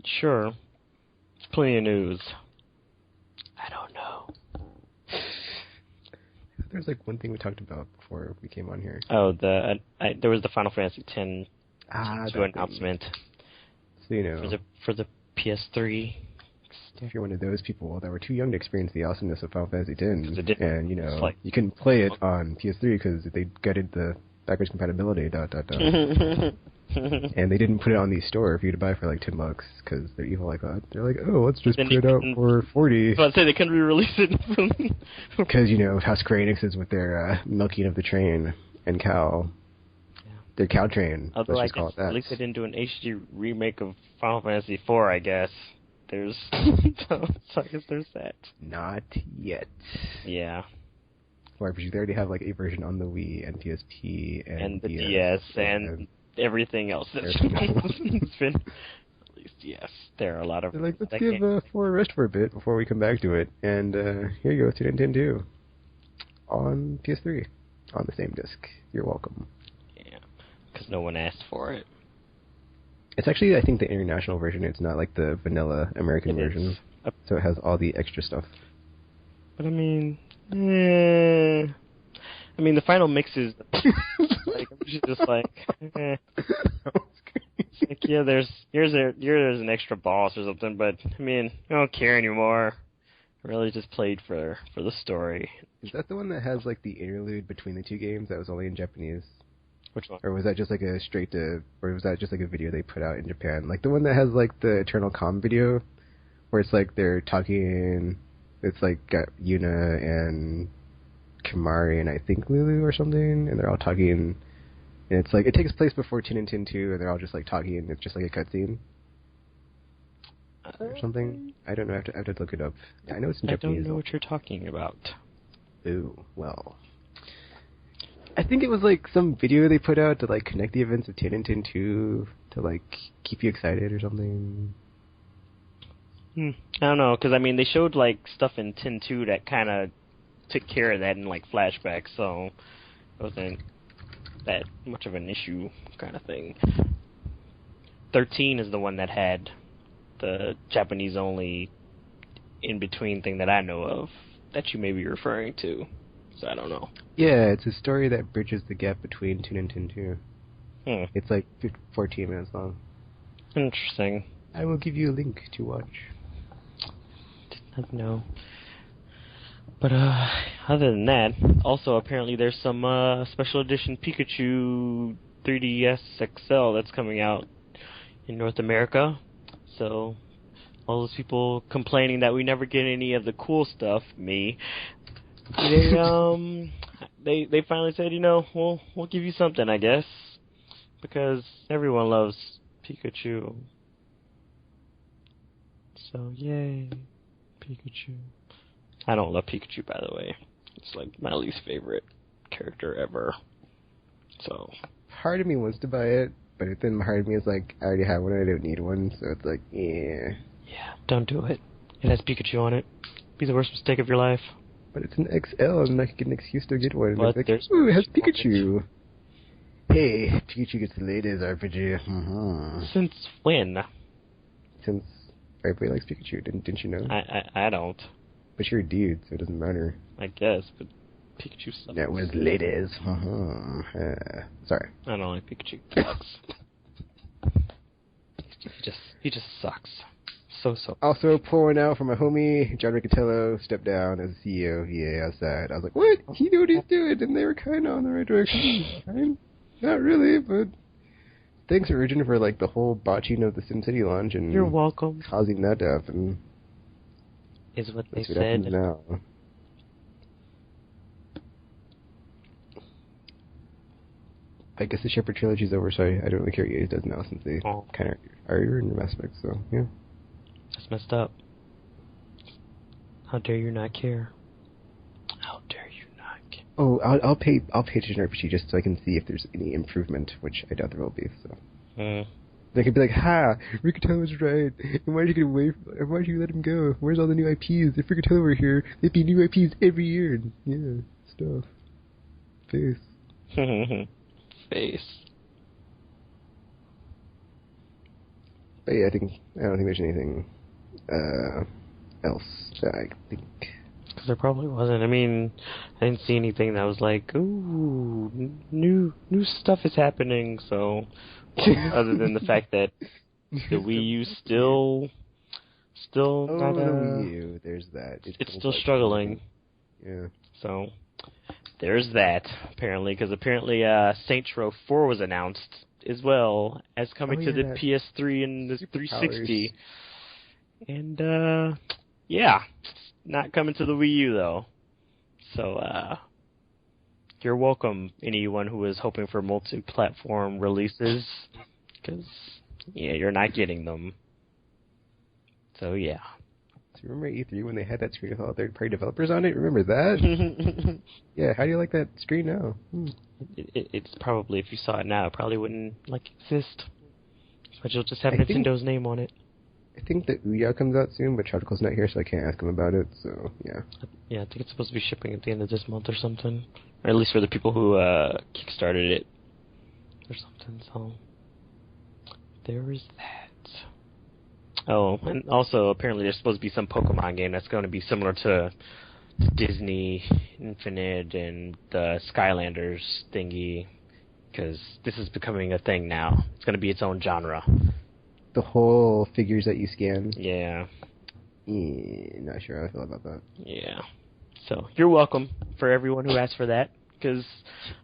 Sure. Plenty of news. I don't know. There's like one thing we talked about before we came on here. Oh, there was the Final Fantasy X announcement. So you know, for the PS3. If you're one of those people that were too young to experience the awesomeness of Final Fantasy X, and you know, like, you couldn't play it on PS3 because they gutted the backwards compatibility. And they didn't put it on the store for you to buy for like $10 because they're evil like that. They're like, oh, let's just put it out for $40. I'd say they couldn't re-release it because you know how Square Enix is with their milking of the train and cow. Yeah. Their cow train. Although let's just call it that. At least they didn't do an HD remake of Final Fantasy IV, I guess. There's so I guess there's that. Not yet. Yeah. Or because they already have like a version on the Wii and PSP and the DS and everything else that's been released. Yes, there are a lot of. They're like, let's give 4 a rest for a bit before we come back to it. And here you go, to Nintendo on PS3 on the same disc. You're welcome. Yeah, because no one asked for it. It's actually, I think, the international version. It's not like the vanilla American version. So it has all the extra stuff. But I mean, the final mix is like just like, like yeah, here's an extra boss or something. But I mean, I don't care anymore. I really just played for the story. Is that the one that has like the interlude between the 2 games that was only in Japanese? Which one? Or was that just like or was that just like a video they put out in Japan? Like the one that has like the Eternal Calm video, where it's like they're talking, it's like got Yuna and Kimari and I think Lulu or something, and they're all talking, and it's like, it takes place before Tin and Tin 2, and they're all just like talking, and it's just like a cutscene. Or something. I don't know, I have to look it up. I know it's in Japanese. I don't know what you're talking about. Ooh, well. I think it was like some video they put out to like connect the events of Tin and Tin 2 to like keep you excited or something. I don't know, because I mean they showed like stuff in Tin 2 that kind of took care of that in like flashbacks, so it wasn't that much of an issue kind of thing. 13 is the one that had the Japanese only in between thing that I know of that you may be referring to. So I don't know. Yeah, it's a story that bridges the gap between Tin and Tin 2. It's like 14 minutes long. Interesting. I will give you a link to watch. Did not know. But other than that, also apparently there's some special edition Pikachu 3DS XL that's coming out in North America. So all those people complaining that we never get any of the cool stuff, me. They finally said, you know, we'll give you something, I guess, because everyone loves Pikachu. So yay, Pikachu. I don't love Pikachu, by the way. It's like my least favorite character ever. So part of me wants to buy it, but then part of me is like, I already have one, I don't need one, so it's like, yeah. Yeah, don't do it. It has Pikachu on it. Be the worst mistake of your life. But it's an XL, and I could get an excuse to get one. But like, ooh, it has Pikachu. Hey, Pikachu gets the latest RPG. Mm-hmm. Since when? Since everybody likes Pikachu, didn't you know? I don't. But you're a dude, so it doesn't matter. I guess, but Pikachu sucks. That was ladies. Sorry. I don't like Pikachu. He sucks. he just sucks. So. Also, pouring out for my homie, John Riccatello, stepped down as CEO of EA outside. I was like, what? He knew what he's doing, and they were kind of on the right direction. Not really, but thanks, Origin, for like the whole botching of the SimCity launch and you're welcome. Causing that to happen. Is what they That's said. What now. I guess the Shepherd trilogy's over, so I don't really care what EA does now since they kind of are in Mass Effect. So yeah, that's messed up. How dare you not care? How dare you not care? Oh, I'll pay attention to RPG just so I can see if there's any improvement, which I doubt there will be. So they could be like, "Ha, Ricatello was right. And why did you get away? Why did you let him go? Where's all the new IPs? If Ricatello were here, there'd be new IPs every year." And, yeah, stuff. Face. Face. But yeah, I don't think there's anything else that I think. Because there probably wasn't. I mean, I didn't see anything that was like, ooh, new stuff is happening. So, other than the fact that the Wii U still not the Wii U. There's that. It's still struggling. Yeah. So there's that apparently, because apparently Saints Row 4 was announced as well as coming to the PS3 and the 360. And yeah, not coming to the Wii U though. So you're welcome, anyone who is hoping for multi-platform releases, because yeah, you're not getting them. So yeah. So remember E3 when they had that screen with all third-party developers on it? Remember that? Yeah. How do you like that screen now? It's probably, if you saw it now, it probably wouldn't exist. But you'll just have Nintendo's name on it. I think the Ouya comes out soon, but Chocolate's not here, so I can't ask him about it. So yeah. Yeah, I think it's supposed to be shipping at the end of this month or something, or at least for the people who kickstarted it or something. So there is that. Oh, and also apparently there's supposed to be some Pokemon game that's going to be similar to Disney Infinite and the Skylanders thingy, because this is becoming a thing now. It's going to be its own genre. The whole figures that you scan? Yeah. Not sure how I feel about that. Yeah. So, you're welcome for everyone who asked for that, because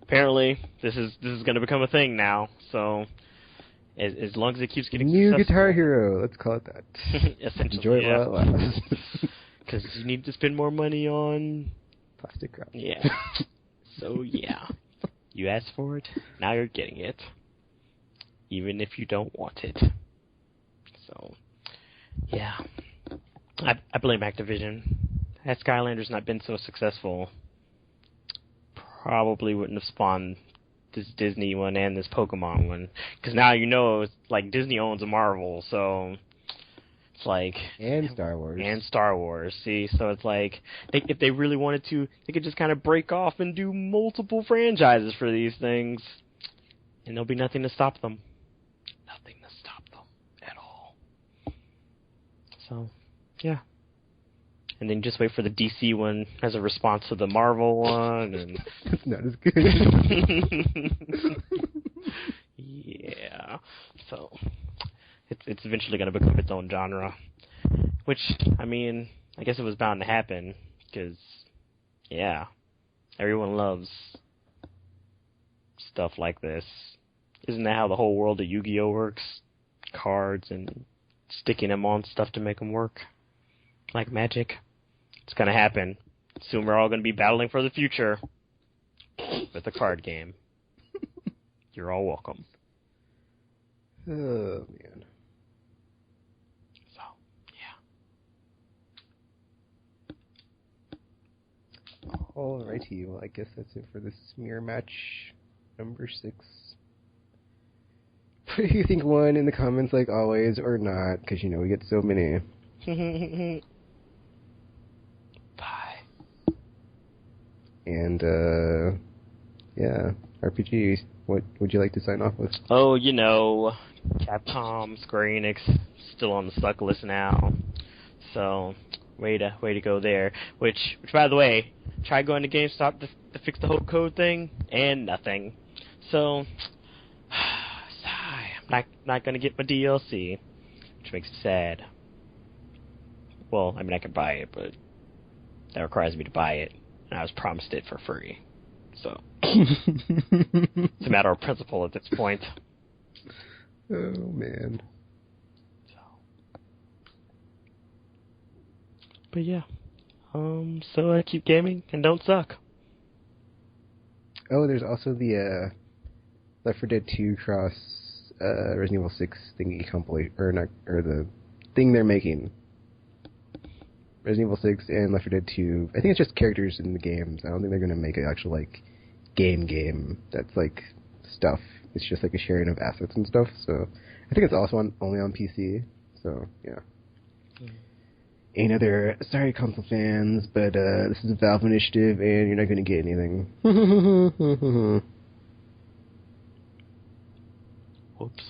apparently this is going to become a thing now, so as long as it keeps getting New successful. Guitar Hero, let's call it that. Essentially, enjoy it while it lasts. Because you need to spend more money on plastic crap. Yeah. So yeah, you asked for it, now you're getting it, even if you don't want it. So yeah, I blame Activision. Had Skylanders not been so successful, probably wouldn't have spawned this Disney one and this Pokemon one. Because now it's like Disney owns a Marvel, so it's like... And Star Wars. And Star Wars, see? So it's like, if they really wanted to, they could just kind of break off and do multiple franchises for these things. And there'll be nothing to stop them. Nothing to stop them at all. So, yeah. And then just wait for the DC one as a response to the Marvel one. And it's not as good. Yeah. So, it's eventually going to become its own genre. Which, I mean, I guess it was bound to happen. Because, yeah, everyone loves stuff like this. Isn't that how the whole world of Yu-Gi-Oh! Works? Cards and sticking them on stuff to make them work. Like magic. It's going to happen. Soon we're all going to be battling for the future with a card game. You're all welcome. Oh, man. So, yeah. Alrighty, well, I guess that's it for this mirror match number 6. What do you think won in the comments, like always, or not? Because, we get so many. Bye. And, yeah, RPG, what would you like to sign off with? Oh, Capcom, Square Enix, still on the suck list now. So, way to go there. Which, by the way, tried going to GameStop to fix the whole code thing, and nothing. So, sigh. I'm not gonna get my DLC, which makes me sad. Well, I mean, I could buy it, but that requires me to buy it, and I was promised it for free. So, it's a matter of principle at this point. Oh, man. But yeah. So I keep gaming and don't suck. Oh, there's also the Left 4 Dead 2 cross Resident Evil 6 thingy compilation, or not, or the thing they're making. Resident Evil 6 and Left 4 Dead 2. I think it's just characters in the games. I don't think they're gonna make an actual like game that's like stuff. It's just like a sharing of assets and stuff. So I think it's also only on PC. So yeah. Another sorry console fans, but this is a Valve initiative, and you're not gonna get anything. Whoops.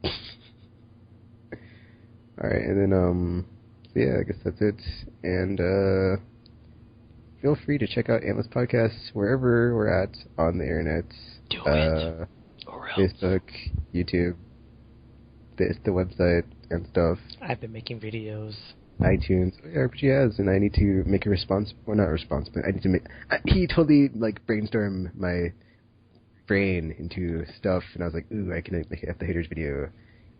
All right, and then so yeah, I guess that's it. And feel free to check out Aimless podcasts wherever we're at on the internet. Do it. Or else. Facebook, YouTube, the website and stuff. I've been making videos. iTunes, RPG has, and I need to make a response. Well, not a response, but I need to make. He totally like brainstormed my brain into stuff, and I was like, "Ooh, I can make an F the Haters video."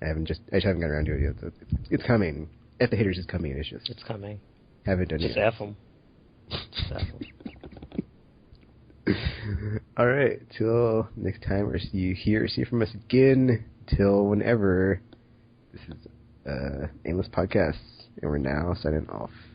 I just haven't gotten around to it yet. So it's coming. F the Haters is coming. It's coming. Haven't done Just yet. F them. Just F them. All right. Till next time, or see you here, see from us again. Till whenever. This is Aimless Podcasts, and we're now signing off.